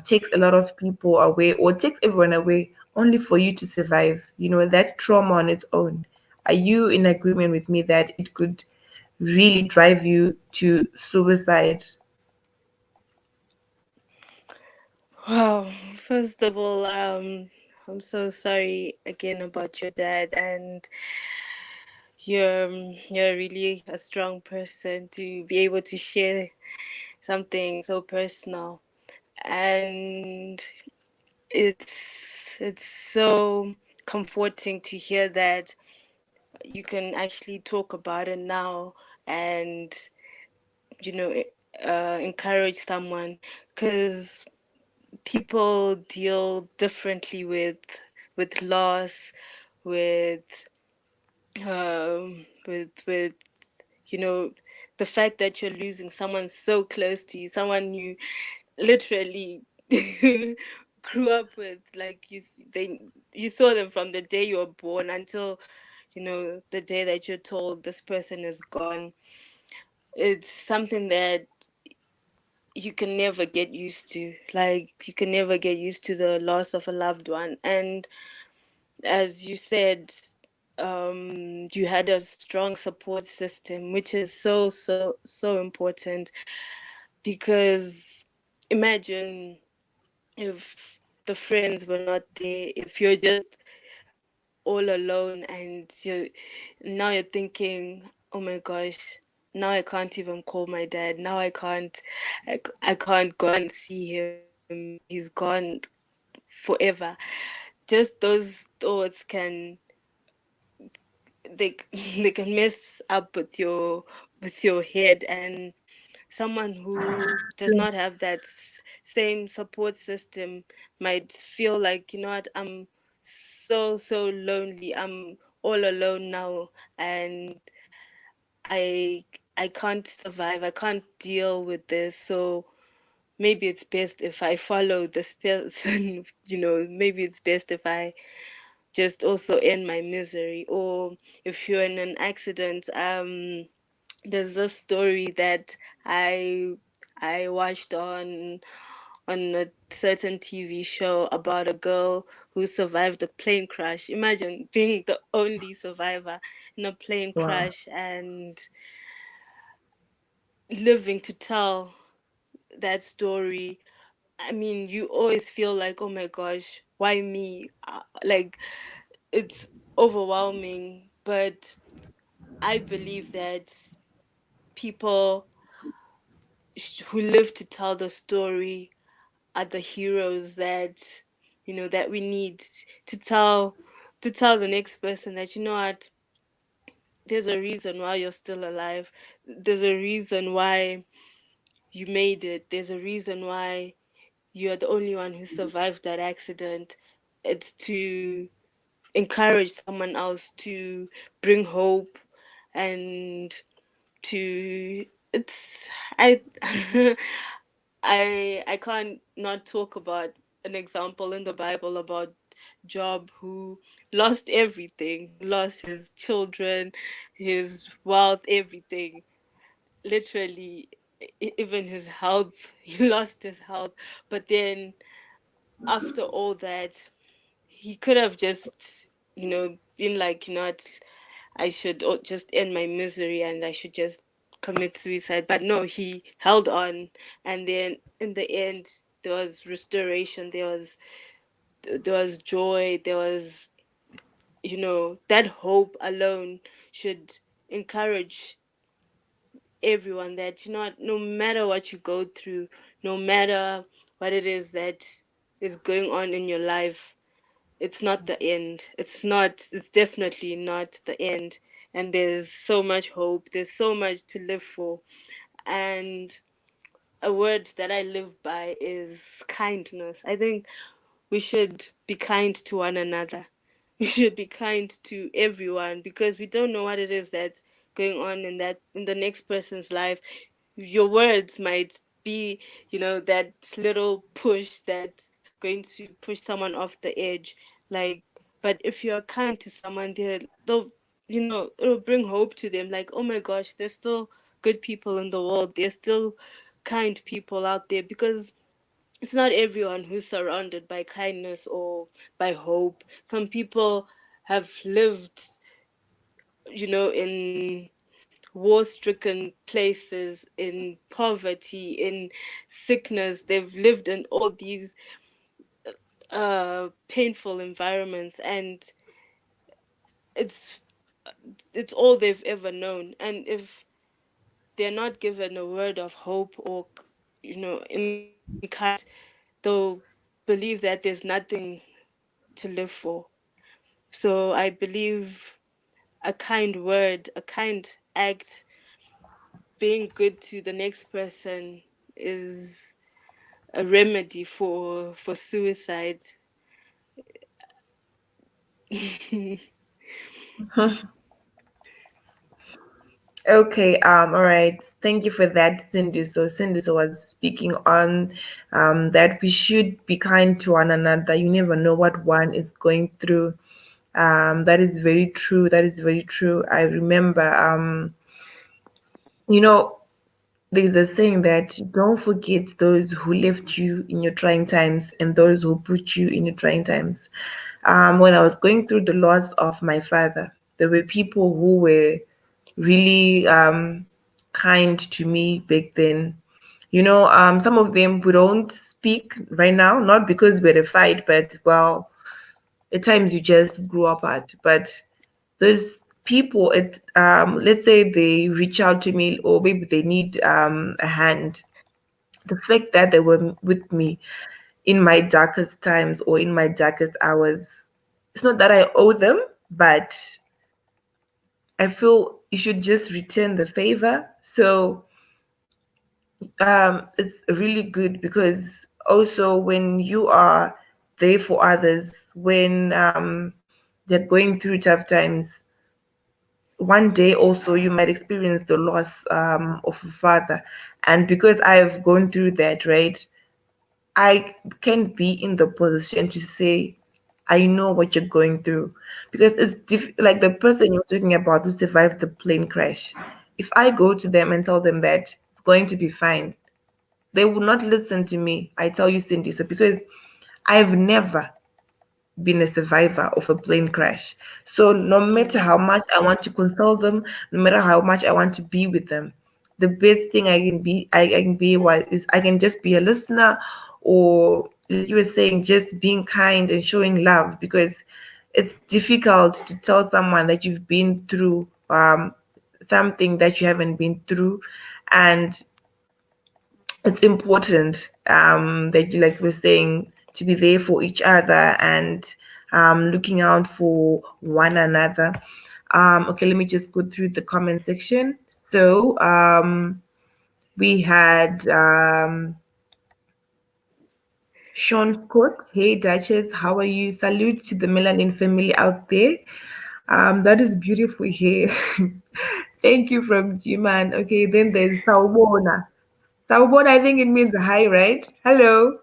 takes a lot of people away or takes everyone away only for you to survive? You know, that trauma on its own. Are you in agreement with me that it could really drive you to suicide? Wow. First of all, I'm so sorry again about your dad, and you're really a strong person to be able to share something so personal, and it's so comforting to hear that you can actually talk about it now and you know encourage someone, because people deal differently with loss, with with you know the fact that you're losing someone so close to you, someone you literally grew up with, like you saw them from the day you were born until the day that you're told this person is gone. It's something that you can never get used to. Like, you can never get used to the loss of a loved one. And as you said, you had a strong support system, which is so, so, so important. Because imagine if the friends were not there, if you're just all alone, and you're thinking, oh my gosh, now I can't even call my dad. Now I can't go and see him. He's gone forever. Just those thoughts they they can mess up with your head. And someone who does not have that same support system might feel like, what, I'm so, so lonely, I'm all alone now, and i I can't survive, I can't deal with this. So maybe it's best if I follow this person. Maybe it's best if I just also end my misery. Or if you're in an accident, there's a story that I I watched on a certain TV show about a girl who survived a plane crash. Imagine being the only survivor in a plane Wow. crash and living to tell that story. I mean, you always feel like, oh my gosh, why me? Like, it's overwhelming. But I believe that people who live to tell the story are the heroes that that we need to tell the next person that, what, there's a reason why you're still alive. There's a reason why you made it. There's a reason why you're the only one who survived that accident. It's to encourage someone else, to bring hope, and to it's I I can't not talk about an example in the Bible about Job, who lost everything, who lost his children, his wealth, everything. Literally, even his health. He lost his health. But then after all that, he could have just, been like, what, I should just end my misery and I should just commit suicide. But no, he held on, and then in the end, there was restoration. There was joy. There was, that hope alone should encourage everyone that, no matter what you go through, no matter what it is that is going on in your life, it's not the end. It's not, it's definitely not the end. And there's so much hope. There's so much to live for. And a word that I live by is kindness. I think we should be kind to one another. We should be kind to everyone because we don't know what it is that's going on in that in the next person's life. Your words might be, that little push that's going to push someone off the edge. Like, but if you're kind to someone, they'll, it'll bring hope to them. Like, oh my gosh, there's still good people in the world. There's still kind people out there because it's not everyone who's surrounded by kindness or by hope. Some people have lived, in war stricken places, in poverty, in sickness. They've lived in all these painful environments, and it's it's all they've ever known. And if they're not given a word of hope or encouragement, they'll believe that there's nothing to live for. So I believe a kind word, a kind act, being good to the next person is a remedy for suicide. Okay, all right. Thank you for that, Cindy. So Cindy was speaking on that we should be kind to one another. You never know what one is going through. That is very true. That is very true. I remember, you know, there's a saying that don't forget those who left you in your trying times and those who put you in your trying times. When I was going through the loss of my father, there were people who were really kind to me back then. Some of them we don't speak right now, not because we're a fight, but well, at times you just grew up at. But those people, let's say they reach out to me or maybe they need a hand. The fact that they were with me in my darkest times or in my darkest hours, it's not that I owe them, but I feel you should just return the favor. So it's really good because also when you are there for others, when they're going through tough times, one day also you might experience the loss of a father. And because I've gone through that, right, I can be in the position to say, I know what you're going through. Because it's like the person you're talking about who survived the plane crash. If I go to them and tell them that it's going to be fine, they will not listen to me. I tell you, Cindy. So because I've never been a survivor of a plane crash. So no matter Mm. how much I want to console them, no matter how much I want to be with them, the best thing I can be what is I can just be a listener, or like you were saying, just being kind and showing love, because it's difficult to tell someone that you've been through something that you haven't been through. And it's important that you, like we're saying, to be there for each other and looking out for one another. Okay, let me just go through the comment section. So we had Sean Scott. Hey Duchess, how are you? Salute to the melanin family out there. That is beautiful here. Thank you from G-Man. Okay, then there's Sawubona. Sawubona, I think it means hi, right? Hello.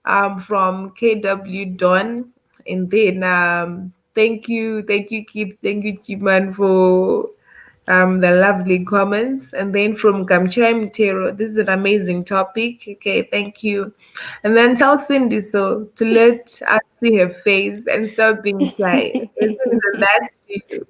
From KW Don. And then thank you, kids, thank you, Chiman, for the lovely comments. And then from Gamchai Mtero, this is an amazing topic. Okay, thank you. And then tell Cindy so to let us see her face and stop being shy. As soon as that's you,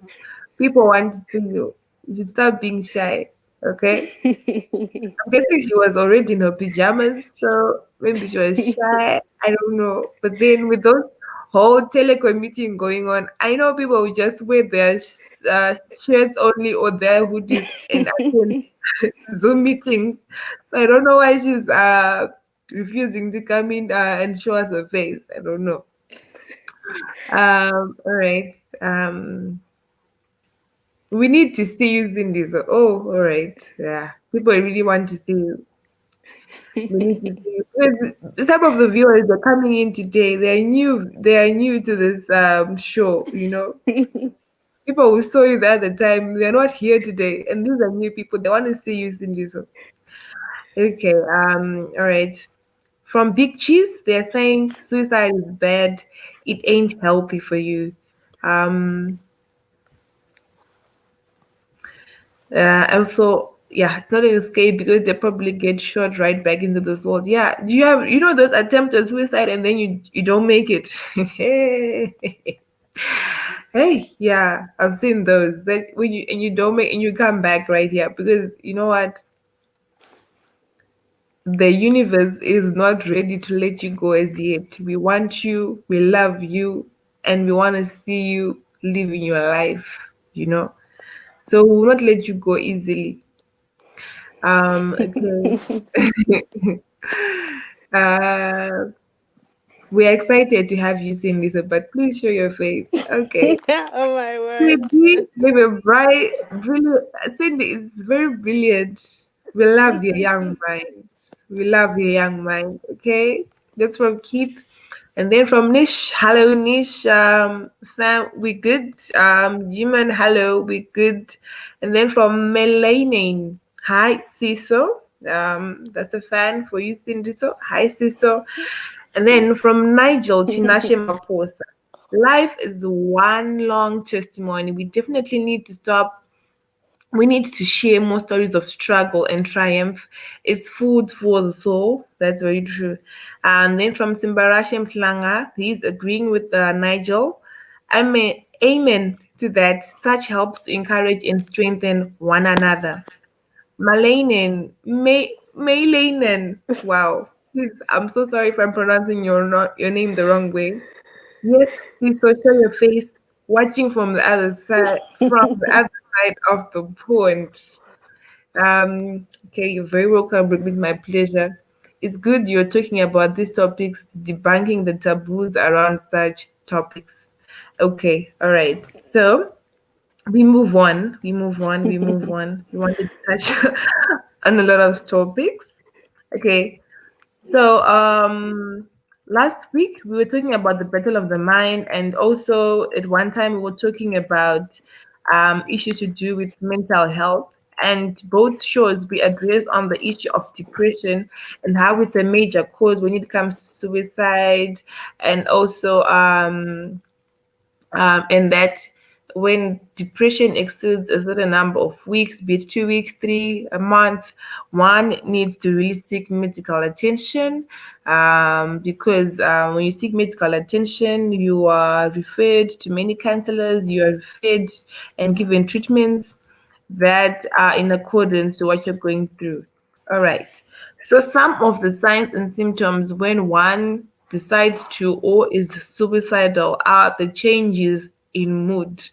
people want to see you. You should stop being shy. Okay. I'm guessing she was already in her pajamas, so maybe she was shy. I don't know. But then with those whole telecom meeting going on, I know people will just wear their shirts only or their hoodies and attend Zoom meetings. So I don't know why she's refusing to come in and show us her face. I don't know. All right. We need to stay using this. Oh, all right. Yeah. People really want to stay. We need to stay. Because some of the viewers that are coming in today, they're new. They are new to this show. People who saw you the other time, they're not here today, and these are new people. They want to stay using this. Okay. All right. From Big Cheese, they're saying suicide is bad. It ain't healthy for you. Um, Also, yeah, it's not an escape because they probably get shot right back into this world. Yeah, do you have those attempted suicide and then you don't make it? Hey, yeah, I've seen those. That when you don't make and you come back right here because you know what, the universe is not ready to let you go as yet. We want you, we love you, and we want to see you living your life. So we will not let you go easily. Okay. uh, we're excited to have you seen Lisa, but please show your face. Okay. Oh my word. Cindy, live a bright, brilliant. Cindy is very brilliant. We love your young mind. We love your young mind. Okay. That's from Keith. And then from Nish, hello Nish, fam, we good. Jiman, hello, we good. And then from Melaine, hi Cecil. That's a fan for you, Cindy. So hi Cecil. And then from Nigel, Tinashe Maposa. Life is one long testimony. We definitely need to stop. We need to share more stories of struggle and triumph. It's food for the soul. That's very true. And then from Simbarashem Planga, he's agreeing with Nigel. I mean, amen to that. Such helps to encourage and strengthen one another. Malainen, Maylainen. Wow. Please, I'm so sorry if I'm pronouncing your name the wrong way. Yes, please so show your face watching from the other side of the pond. Okay, you're very welcome, Britt. It's my pleasure. It's good you're talking about these topics, debunking the taboos around such topics. Okay, all right. So we move on. We move on. We move on. We wanted to touch on a lot of topics. Okay, so last week we were talking about the battle of the mind, and also at one time we were talking about issues to do with mental health. And both shows we addressed on the issue of depression and how it's a major cause when it comes to suicide, and also and that when depression exceeds a certain number of weeks, be it 2 weeks, three, a month, one needs to really seek medical attention because when you seek medical attention, you are referred to many counselors, you are referred and given treatments that are in accordance to what you're going through. All right. So, some of the signs and symptoms when one decides to or is suicidal are the changes in mood.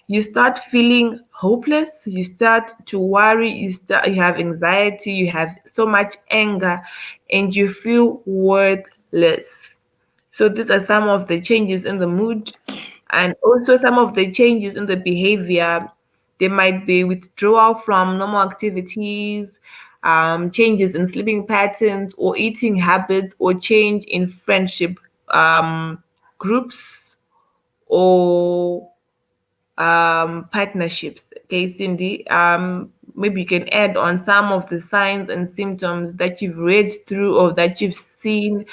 You start feeling hopeless, you start to worry, you have anxiety, you have so much anger, and you feel worthless. So these are some of the changes in the mood and also some of the changes in the behavior. There might be withdrawal from normal activities, changes in sleeping patterns or eating habits, or change in friendship groups or partnerships. Okay, Cindy, maybe you can add on some of the signs and symptoms that you've read through or that you've seen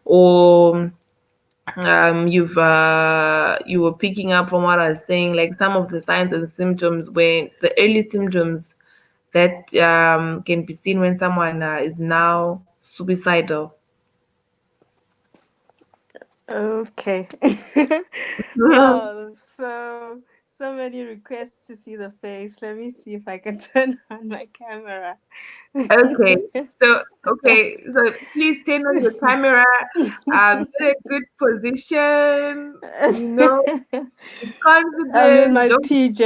or you were picking up from what I was saying, like some of the signs and symptoms when the early symptoms that can be seen when someone is now suicidal. Okay. Wow. So many requests to see the face. Let me see if I can turn on my camera. Okay, so please turn on your camera, get a good position, you know, be I'm in confident, my don't be shy.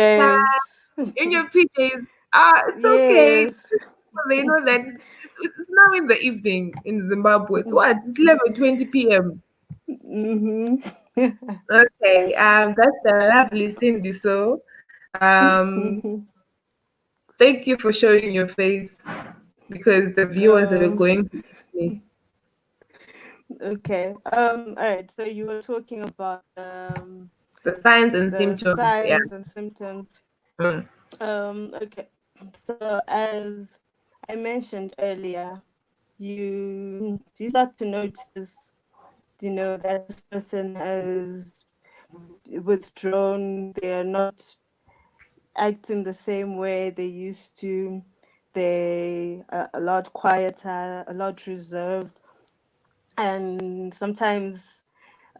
PJs. In your PJs, it's okay. Yes. So they know that it's now in the evening in Zimbabwe. It's what? It's 11:20 p.m. Mm-hmm. Okay, that's a lovely Cindy. So, um, thank you for showing your face because the viewers are um, going to eat me. okay. All right. So you were talking about The signs and the symptoms. Yeah. signs and symptoms. Mm. Okay. So as I mentioned earlier, you start to notice, that this person has withdrawn. They are not acting the same way they used to. They are a lot quieter, a lot reserved, and sometimes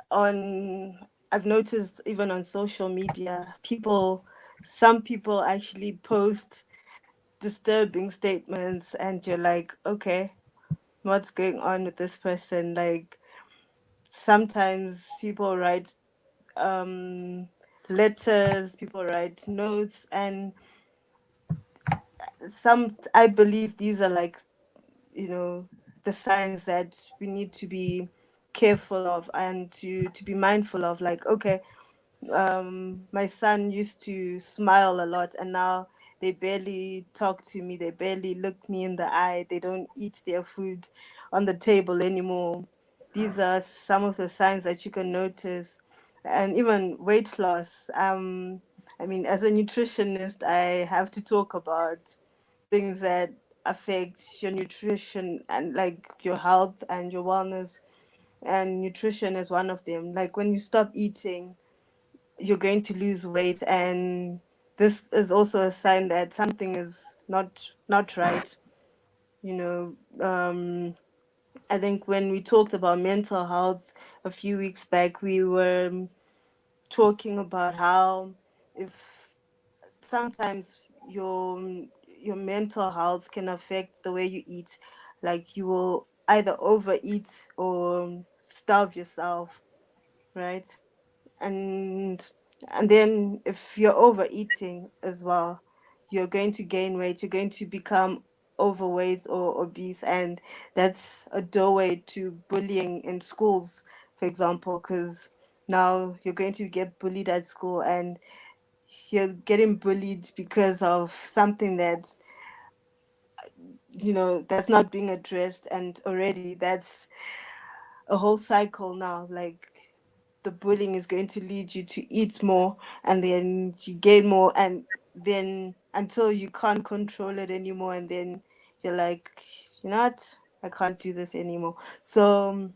on I've noticed even on social media, some people actually post disturbing statements, and you're like, okay, what's going on with this person? Like sometimes people write um letters, people write notes, and I believe these are like, the signs that we need to be careful of and to be mindful of. Like, okay, my son used to smile a lot, and now they barely talk to me, they barely look me in the eye, they don't eat their food on the table anymore. These are some of the signs that you can notice. And even weight loss. I mean, as a nutritionist, I have to talk about things that affect your nutrition and like your health and your wellness, and nutrition is one of them. Like when you stop eating, you're going to lose weight, and this is also a sign that something is not right. you know um I think when we talked about mental health a few weeks back, we were talking about how if sometimes your mental health can affect the way you eat. Like you will either overeat or starve yourself, right? And and then if you're overeating as well, you're going to gain weight, you're going to become overweight or obese, and that's a doorway to bullying in schools, for example, because now you're going to get bullied at school, and you're getting bullied because of something that's not being addressed, and already that's a whole cycle now. Like the bullying is going to lead you to eat more, and then you gain more, and then until you can't control it anymore, and then you're like, you know what, I can't do this anymore. So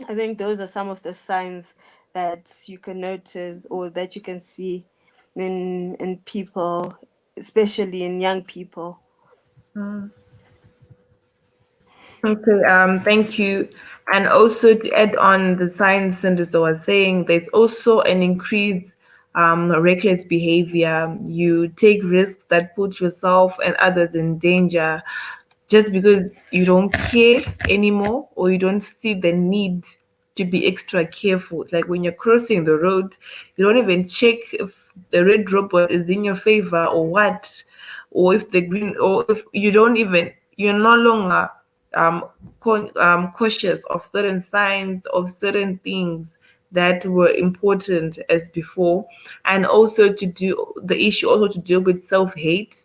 I think those are some of the signs that you can notice or that you can see in people, especially in young people. Mm. Okay, thank you. And also to add on the signs Cinderella was saying, there's also an increased reckless behavior. You take risks that put yourself and others in danger just because you don't care anymore or you don't see the need to be extra careful. It's like when you're crossing the road, you don't even check if the red robot is in your favor or what, or if the green, or if you don't even, you're no longer cautious of certain signs of certain things that were important as before. And also to do the issue, also to deal with self-hate,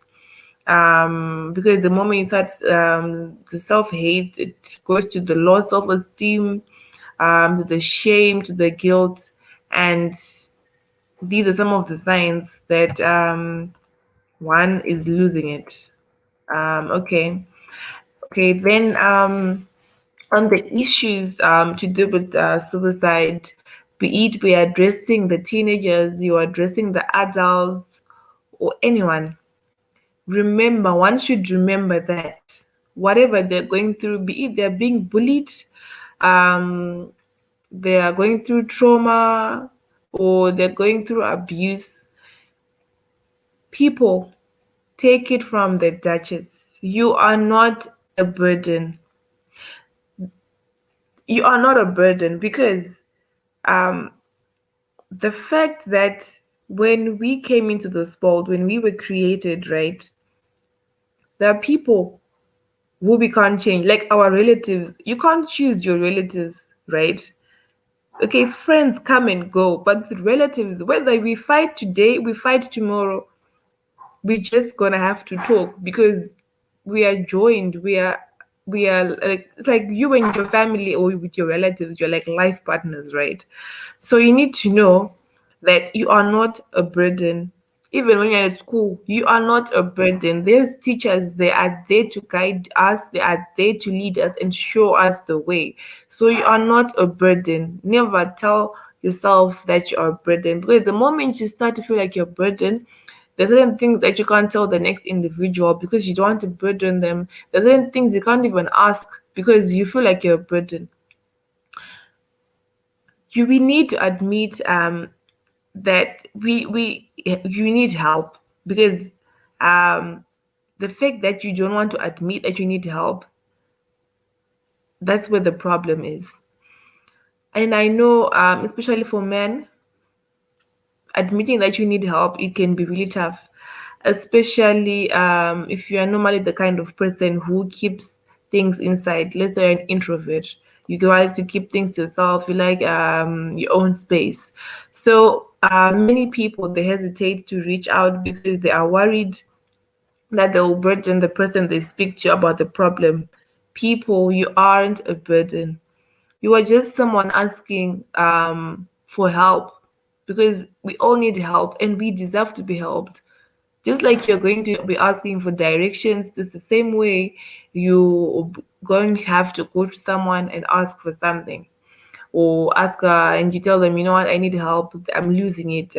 because the moment you start the self-hate, it goes to the low self-esteem, to the shame, to the guilt. And these are some of the signs that one is losing it. Okay. Okay, then on the issues to do with suicide, be it we are addressing the teenagers, you are addressing the adults, or anyone, remember, one should remember that whatever they're going through, be it they're being bullied, um, they are going through trauma, or they're going through abuse, people, take it from the Duchess. You are not a burden. You are not a burden because um, the fact that when we came into this world, when we were created, right, there are people who we can't change, like our relatives. You can't choose your relatives, right? Okay, friends come and go, but the relatives, whether we fight today, we fight tomorrow, we just gonna have to talk because we are joined. We are like, it's like you and your family or with your relatives, you're like life partners, right? So you need to know that you are not a burden. Even when you're at school, you are not a burden. There's teachers, they are there to guide us, they are there to lead us and show us the way. So you are not a burden. Never tell yourself that you are a burden, because the moment you start to feel like you're a burden, there's certain things that you can't tell the next individual because you don't want to burden them. There's certain things you can't even ask because you feel like you're a burden. We need to admit that we you need help, because um the fact that you don't want to admit that you need help, that's where the problem is. And I know, especially for men, admitting that you need help, it can be really tough, especially if you are normally the kind of person who keeps things inside. Let's say you're an introvert, you like to keep things to yourself, you like your own space. So many people, they hesitate to reach out because they are worried that they will burden the person they speak to about the problem. People, you aren't a burden. You are just someone asking for help, because we all need help and we deserve to be helped. Just like you're going to be asking for directions, it's the same way you going to have to go to someone and ask for something, or ask and you tell them, you know what, I need help, I'm losing it,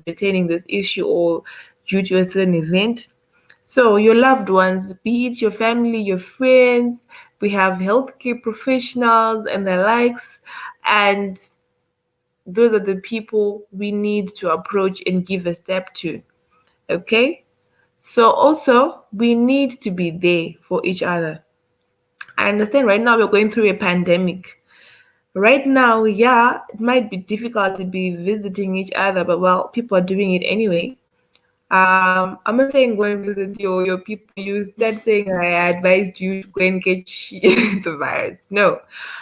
pertaining this issue or due to a certain event. So your loved ones, be it your family, your friends, we have healthcare professionals and the likes, and those are the people we need to approach and give a step to. Okay? So also we need to be there for each other. I understand right now we're going through a pandemic. Right now, yeah, it might be difficult to be visiting each other, but well, people are doing it anyway. I'm not saying go and visit your people. You start saying I advised you to go and catch the virus. No,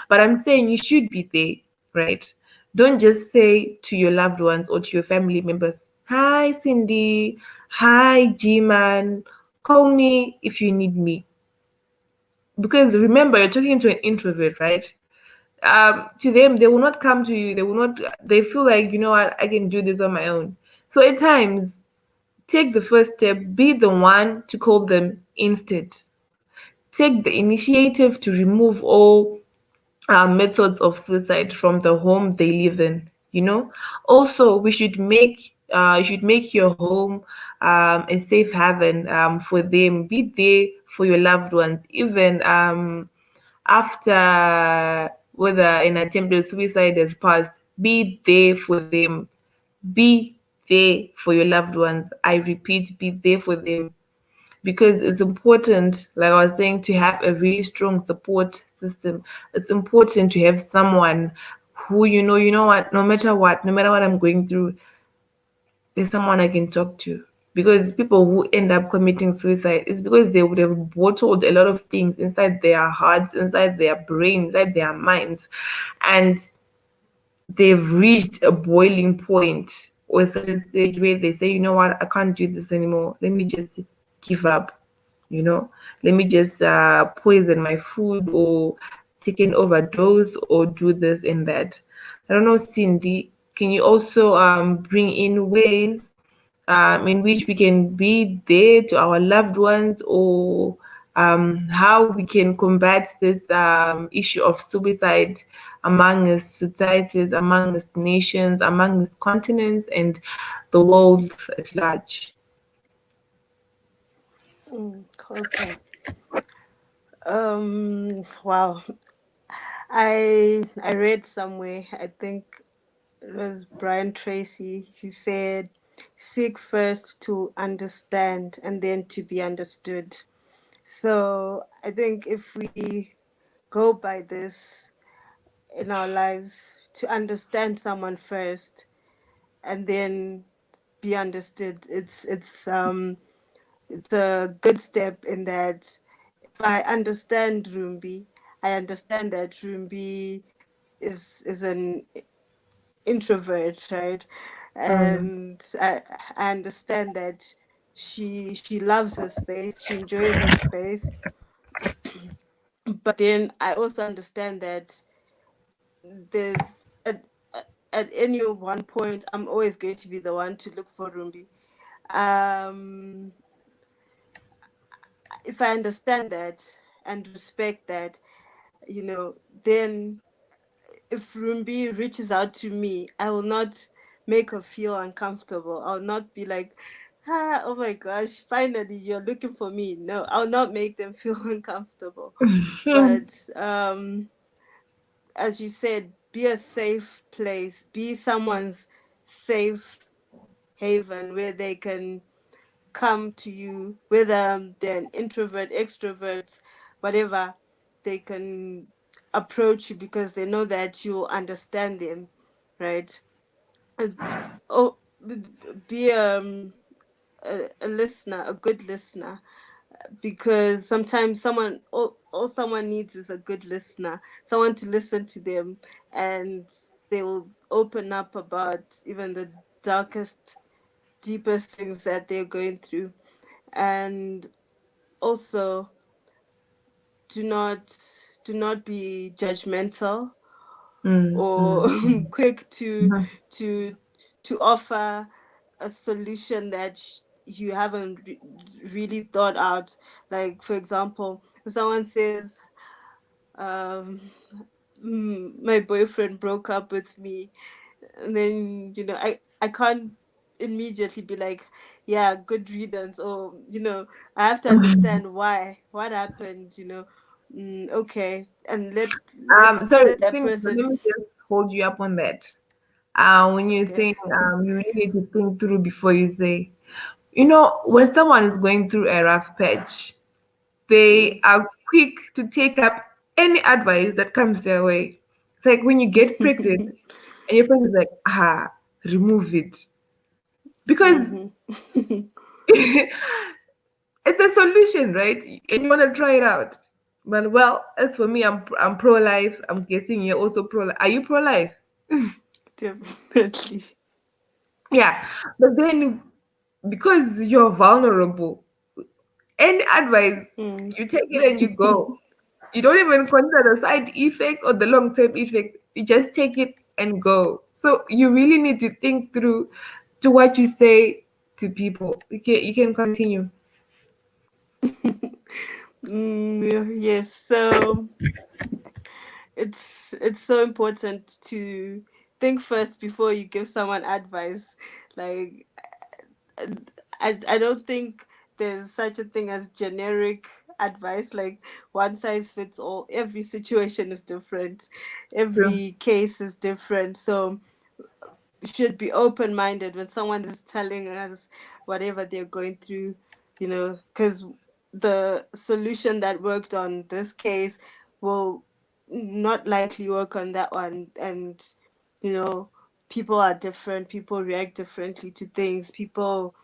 but I'm saying you should be there, right? Don't just say to your loved ones or to your family members, "Hi, Cindy. Hi, G-man. Call me if you need me." Because remember, you're talking to an introvert, right? To them, they will not come to you. They will not. They feel like, you know what, I can do this on my own. So at times, take the first step, be the one to call them instead. Take the initiative to remove all methods of suicide from the home they live in. You know, also we should make you should make your home a safe haven for them. Be there for your loved ones, even after whether an attempted suicide has passed. Be there for them. Be there for your loved ones. I repeat, be there for them, because it's important, like I was saying, to have a really strong support system. It's important to have someone who, you know what, no matter what I'm going through, there's someone I can talk to. Because people who end up committing suicide is because they would have bottled a lot of things inside their hearts, inside their brains, inside their minds, and they've reached a boiling point or a certain stage where they say, you know what, I can't do this anymore. Let me just give up. Let me just poison my food or take an overdose or do this and that. I don't know, Cindy, can you also bring in ways in which we can be there to our loved ones, or how we can combat this issue of suicide among us societies, among us nations, among us continents, and the world at large? Okay. Wow. I read somewhere, I think it was Brian Tracy. He said, seek first to understand and then to be understood. So I think if we go by this in our lives, to understand someone first and then be understood, it's a good step in that if I understand Rumbi, I understand that Rumbi is an introvert, right? Mm. And I understand that she loves her space, she enjoys her space, but then I also understand that there's at any one point I'm always going to be the one to look for Rumbi. Um, if I understand that and respect that, then if Rumbi reaches out to me, I will not make her feel uncomfortable. I'll not be like, oh my gosh, finally you're looking for me. No, I'll not make them feel uncomfortable. But as you said, be a safe place, be someone's safe haven where they can come to you, whether they're an introvert, extrovert, whatever, they can approach you because they know that you'll understand them, right? It's, oh, be a listener, a good listener, because sometimes all someone needs is a good listener, someone to listen to them, and they will open up about even the darkest, deepest things that they're going through. And also, do not do not be judgmental Mm, or mm, mm. quick to Mhm. to to offer a solution that you haven't really thought out. Like, for example, if someone says, um, my boyfriend broke up with me, and then I can't immediately be like, yeah, good riddance, or I have to understand why, what happened, okay, and Sorry, let that Cindy, but person let me just hold you up on that. When you're okay. saying you really need to think through before you say, when someone is going through a rough patch, they Mm. are quick to take up any advice that comes their way. It's like when you get pregnant and your friend is like, remove it. Because Hmm. it's a solution, right? And you want to try it out. But well, as for me, I'm pro life. I'm guessing you're also pro. Are you pro life? Definitely. Yeah, but then because you're vulnerable, any advice Mm. you take it and you go. You don't even consider the side effects or the long term effects. You just take it and go. So you really need to think through to what you say to people. You can continue. Yes, so it's so important to think first before you give someone advice. Like, I don't think there's such a thing as generic advice, like one size fits all. Every situation is different, True. every case is different. So should be open minded when someone is telling us whatever they're going through, because the solution that worked on this case will not likely work on that one. And, you know, people are different, people react differently to things, people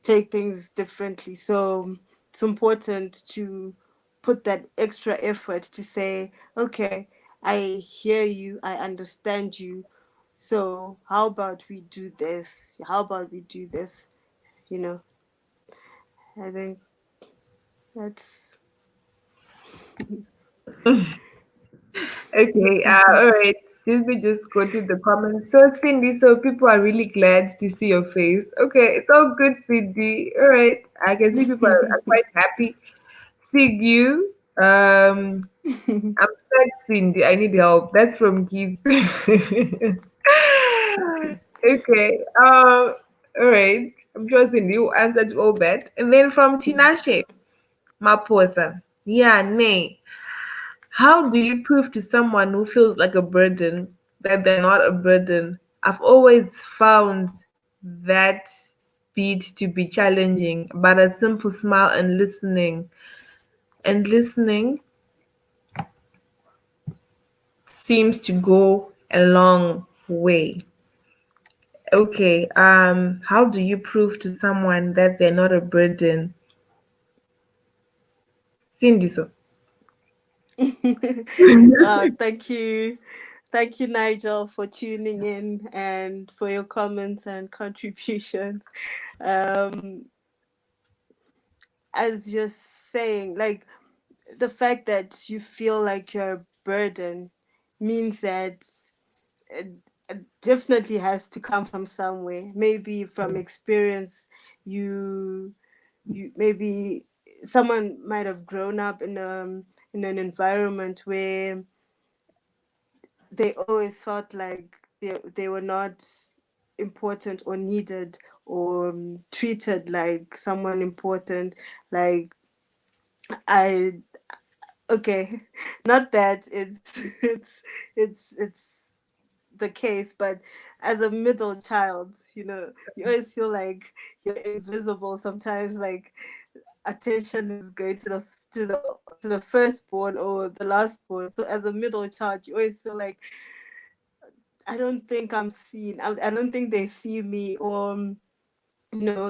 take things differently. So it's important to put that extra effort to say, okay, I hear you, I understand you. So how about we do this? How about we do this? You know, I think that's Okay, all right. Just me just go to the comments. So Cindy, so people are really glad to see your face. Okay, it's all good, Cindy. All right, I can see people are quite happy seeing you. I'm sad, Cindy. I need help. That's from Keith. Okay. All right. I'm sure Cindy you answered all that. And then from Tinashe, Maposa. Yeah, nay. How do you prove to someone who feels like a burden that they're not a burden? I've always found that beat to be challenging, but a simple smile and listening seems to go a long way. Okay, how do you prove to someone that they're not a burden? Cindy, so. wow, thank you. Thank you, Nigel, for tuning in and for your comments and contribution. Um, as you're saying, like the fact that you feel like you're a burden means that it, it definitely has to come from somewhere. Maybe from experience, you maybe someone might have grown up in an environment where they always felt like they were not important or needed or treated like someone important. Like I okay, not that it's the case, but as a middle child, you always feel like you're invisible sometimes. Like attention is going to the firstborn or the lastborn. So as a middle child, you always feel like I don't think I'm seen. I don't think they see me. Or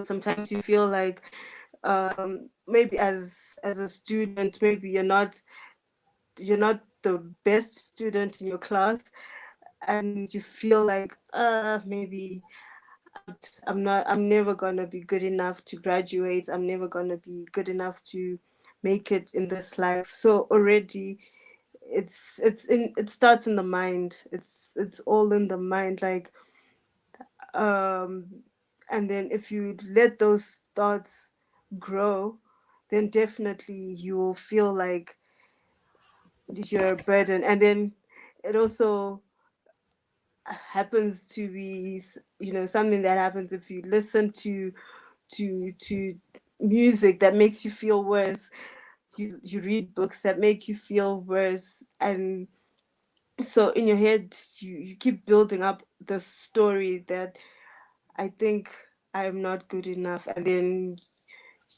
sometimes you feel like maybe as a student, maybe you're not the best student in your class, and you feel like maybe I'm never gonna be good enough to graduate. I'm never gonna be good enough to make it in this life. So already it starts in the mind. It's all in the mind. Like um and then if you let those thoughts grow, then definitely you will feel like you're a burden. And then it also happens to be something that happens if you listen to music that makes you feel worse. You read books that make you feel worse, and so in your head you keep building up the story that I think I'm not good enough, and then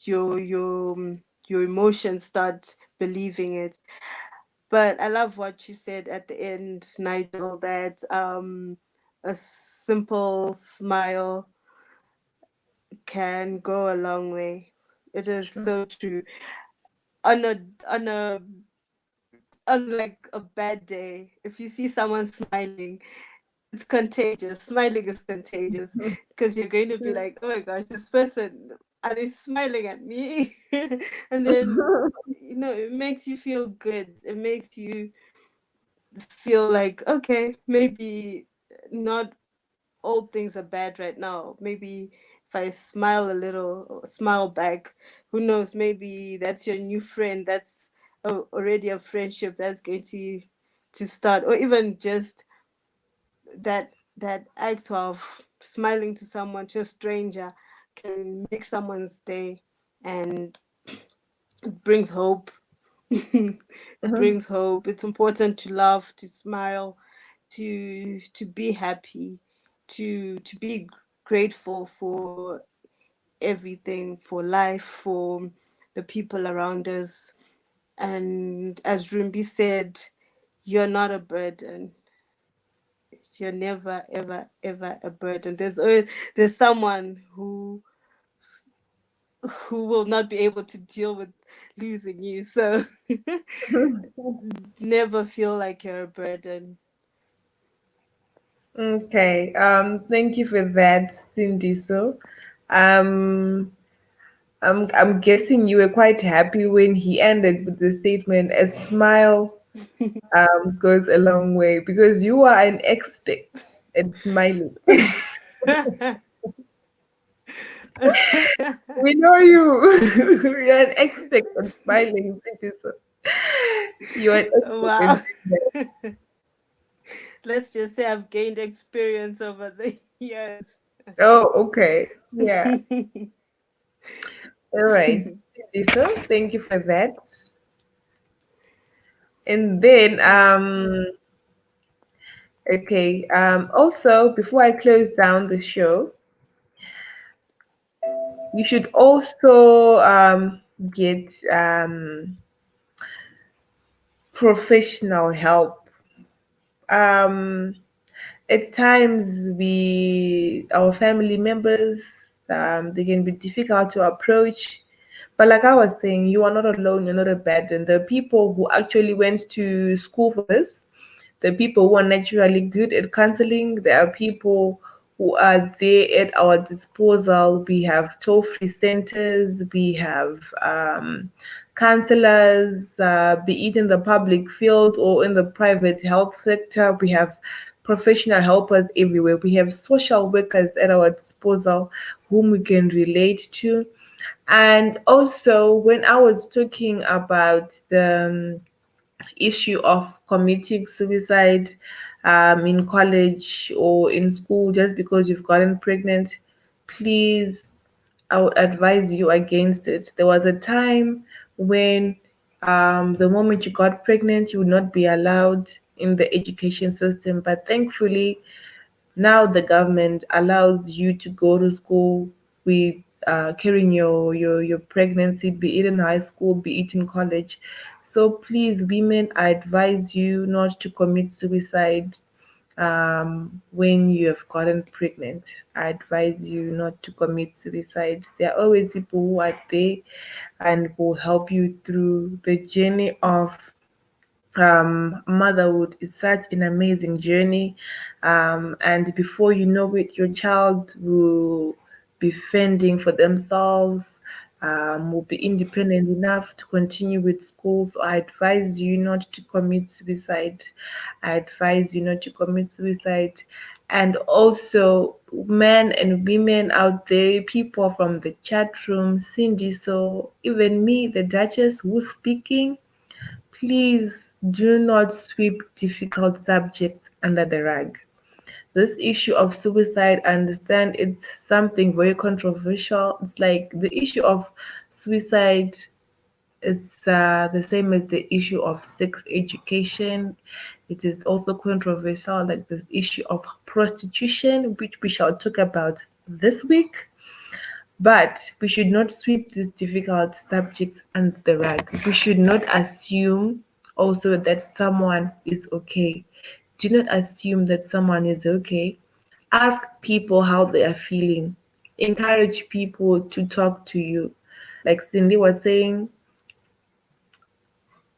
your emotions start believing it. But I love what you said at the end, Nigel, that a simple smile can go a long way. It is True. so true. On a on a on like a bad day, if you see someone smiling, it's contagious. Smiling is contagious because you're going to be like, oh my gosh, this person, are they smiling at me? And then it makes you feel good. It makes you feel like, okay, maybe not all things are bad right now. Maybe if I smile a little, or smile back, who knows? Maybe that's your new friend. That's already a friendship that's going to start, or even just that act of smiling to someone, to a stranger, can make someone's day, and it brings hope. It Mhm. brings hope. It's important to laugh, to smile, to be happy, to be grateful for everything, for life, for the people around us. And as Rumbi said, you're not a burden. You're never ever ever a burden. There's someone who will not be able to deal with losing you. So never feel like you're a burden. Okay. Thank you for that, Cindy. So, um, I'm guessing you were quite happy when he ended with the statement, "A smile goes a long way," because you are an expert at smiling. We know you. You're an expert at smiling, Cindy. So you're an expert at Wow. doing that. Let's just say I've gained experience over the years. Oh, okay. Yeah. All right. Cindy, so thank you for that. And then, okay. Also, before I close down the show, you should also get professional help. Um, at times, our family members, they can be difficult to approach. But like I was saying, you are not alone. You're not a burden. There are people who actually went to school for this. The people who are naturally good at counseling, there are people who are there at our disposal. We have toll-free centers, we have counselors, be it in the public field or in the private health sector. We have professional helpers everywhere. We have social workers at our disposal whom we can relate to. And also, when I was talking about the issue of committing suicide in college or in school just because you've gotten pregnant, please, I would advise you against it. There was a time when the moment you got pregnant, you would not be allowed in the education system. But thankfully, now the government allows you to go to school with carrying your pregnancy, be it in high school, be it in college. So please, women, I advise you not to commit suicide when you have gotten pregnant. I advise you not to commit suicide. There are always people who are there and will help you through the journey of motherhood is such an amazing journey. And before you know it, your child will be fending for themselves, will be independent enough to continue with school. So I advise you not to commit suicide. I advise you not to commit suicide. And also, men and women out there, people from the chat room, Cindy, so even me, the Duchess, who's speaking, please do not sweep difficult subjects under the rug. This issue of suicide, I understand it's something very controversial. It's like the issue of suicide is the same as the issue of sex education. It is also controversial, like the issue of prostitution, which we shall talk about this week. But we should not sweep these difficult subjects under the rug. We should not assume also that someone is okay. Do not assume that someone is okay. Ask people how they are feeling. Encourage people to talk to you. Like Cindy was saying,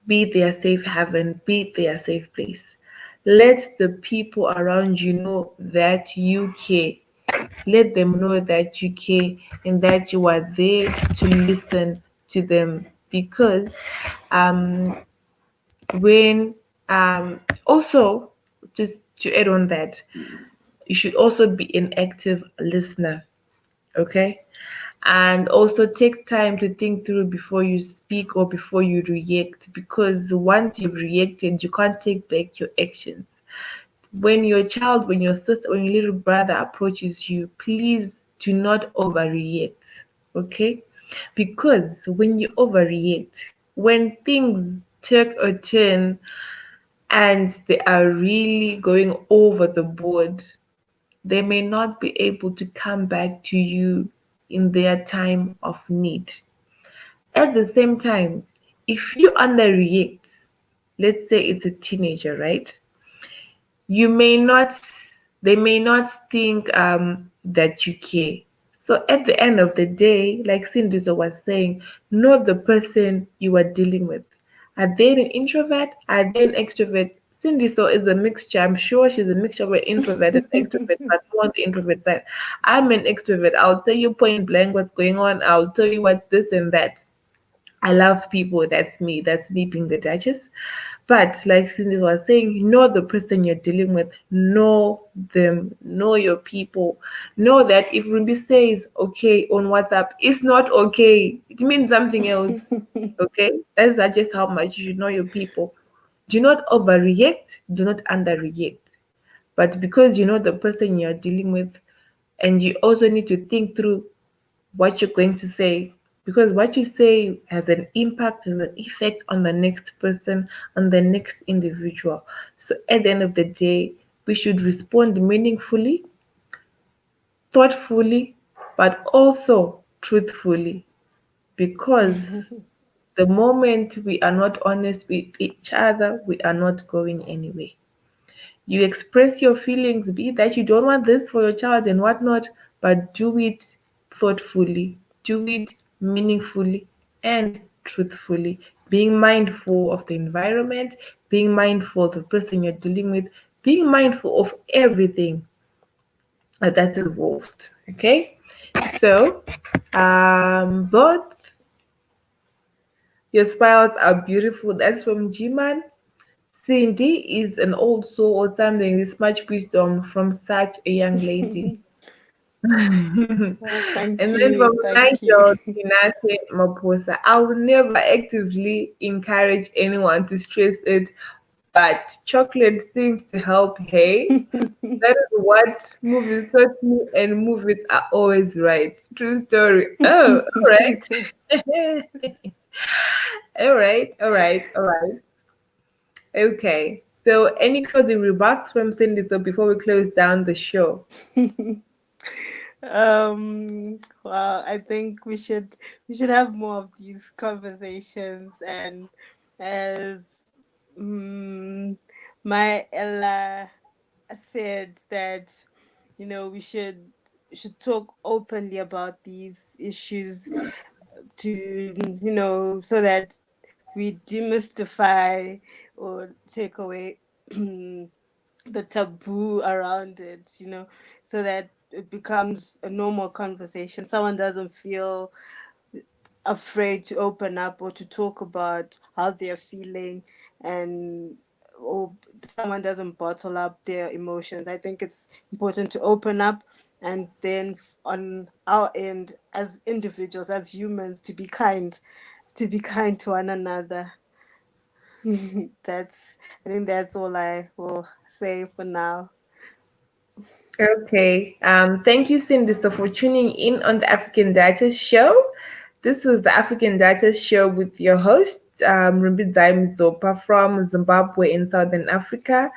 be their safe haven, be their safe place. Let the people around you know that you care. Let them know that you care and that you are there to listen to them. Because um, when also, just to add on that, you should also be an active listener, okay? And also take time to think through before you speak or before you react, because once you've reacted, you can't take back your actions. When your child, when your sister, when your little brother approaches you, please do not overreact, okay? Because when you overreact, when things take a turn and they are really going over the board, they may not be able to come back to you in their time of need. At the same time, if you underreact, let's say it's a teenager, right? You may not, they may not think that you care. So at the end of the day, like Cinduzo was saying, know the person you are dealing with. Are they an introvert? Are they an extrovert? Cindy so is a mixture. I'm sure she's a mixture of an introvert and extrovert, but most introvert that I'm an extrovert. I'll tell you point blank what's going on. I'll tell you what this and that. I love people. That's me. That's me being the Duchess. But like Cindy was saying, know the person you're dealing with, know them, know your people. Know that if Ruby says okay on WhatsApp, it's not okay. It means something else. Okay? That's just how much you should know your people. Do not overreact, do not underreact. But because you know the person you're dealing with, and you also need to think through what you're going to say, because what you say has an impact, has an effect on the next person, on the next individual. So at the end of the day, we should respond meaningfully, thoughtfully, but also truthfully, because the moment we are not honest with each other, we are not going anywhere. You express your feelings, be it that you don't want this for your child and whatnot, but do it thoughtfully, do it meaningfully, and truthfully, being mindful of the environment, being mindful of the person you're dealing with, being mindful of everything that's involved. Okay, so both your smiles are beautiful. That's from G-Man. Cindy is an old soul or something. This much wisdom from such a young lady. And Thank then you, from thank you. 9-year-old Tinashe Maposa, I will never actively encourage anyone to stress it, but chocolate seems to help. Hey, that is what movies taught me, and movies are always right. True story. Oh, all right. All right. Okay. So, any closing remarks from Cindy? So, before we close down the show. Well, I think we should have more of these conversations, and as mm my Ella said, that we should talk openly about these issues, to so that we demystify or take away the taboo around it, so that it becomes a normal conversation. Someone doesn't feel afraid to open up or to talk about how they're feeling, and or someone doesn't bottle up their emotions. I think it's important to open up, and then on our end, as individuals, as humans, to be kind to one another. That's I think that's all I will say for now. Okay. Thank you, Cindy, so for tuning in on the African Data Show. This was the African Data Show with your host, Ruby Daim Zopa from Zimbabwe in Southern Africa.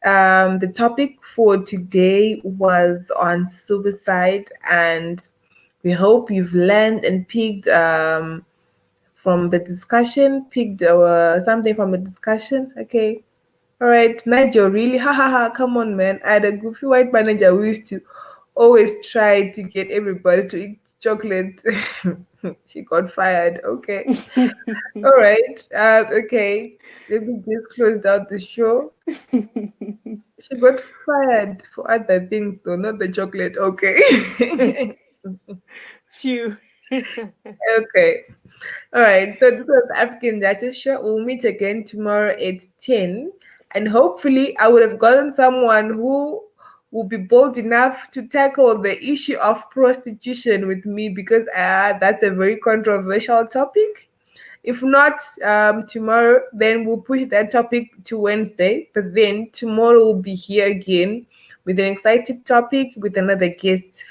The topic for today was on suicide, and we hope you've learned and picked from the discussion, picked something from the discussion. Okay. All right, Nigel, really? Ha ha ha, come on, man. I had a goofy white manager who used to always try to get everybody to eat chocolate. She got fired. Okay. All right. Okay. Let me just close out the show. She got fired for other things, though, not the chocolate. Okay. Phew. Okay. All right, so this was African Duchess Show. We'll meet again tomorrow at 10. And hopefully, I would have gotten someone who will be bold enough to tackle the issue of prostitution with me, because that's a very controversial topic. If not tomorrow, then we'll push that topic to Wednesday. But then tomorrow we'll be here again with an exciting topic with another guest.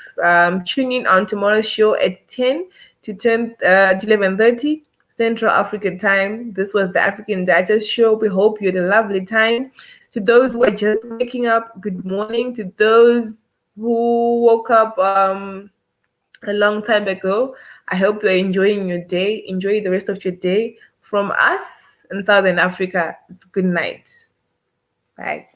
Tune in on tomorrow's show at 10 to 11:30 Central African time. This was the African Digest Show. We hope you had a lovely time. To those who are just waking up, good morning. To those who woke up a long time ago, I hope you're enjoying your day. Enjoy the rest of your day. From us in Southern Africa, it's good night. Bye.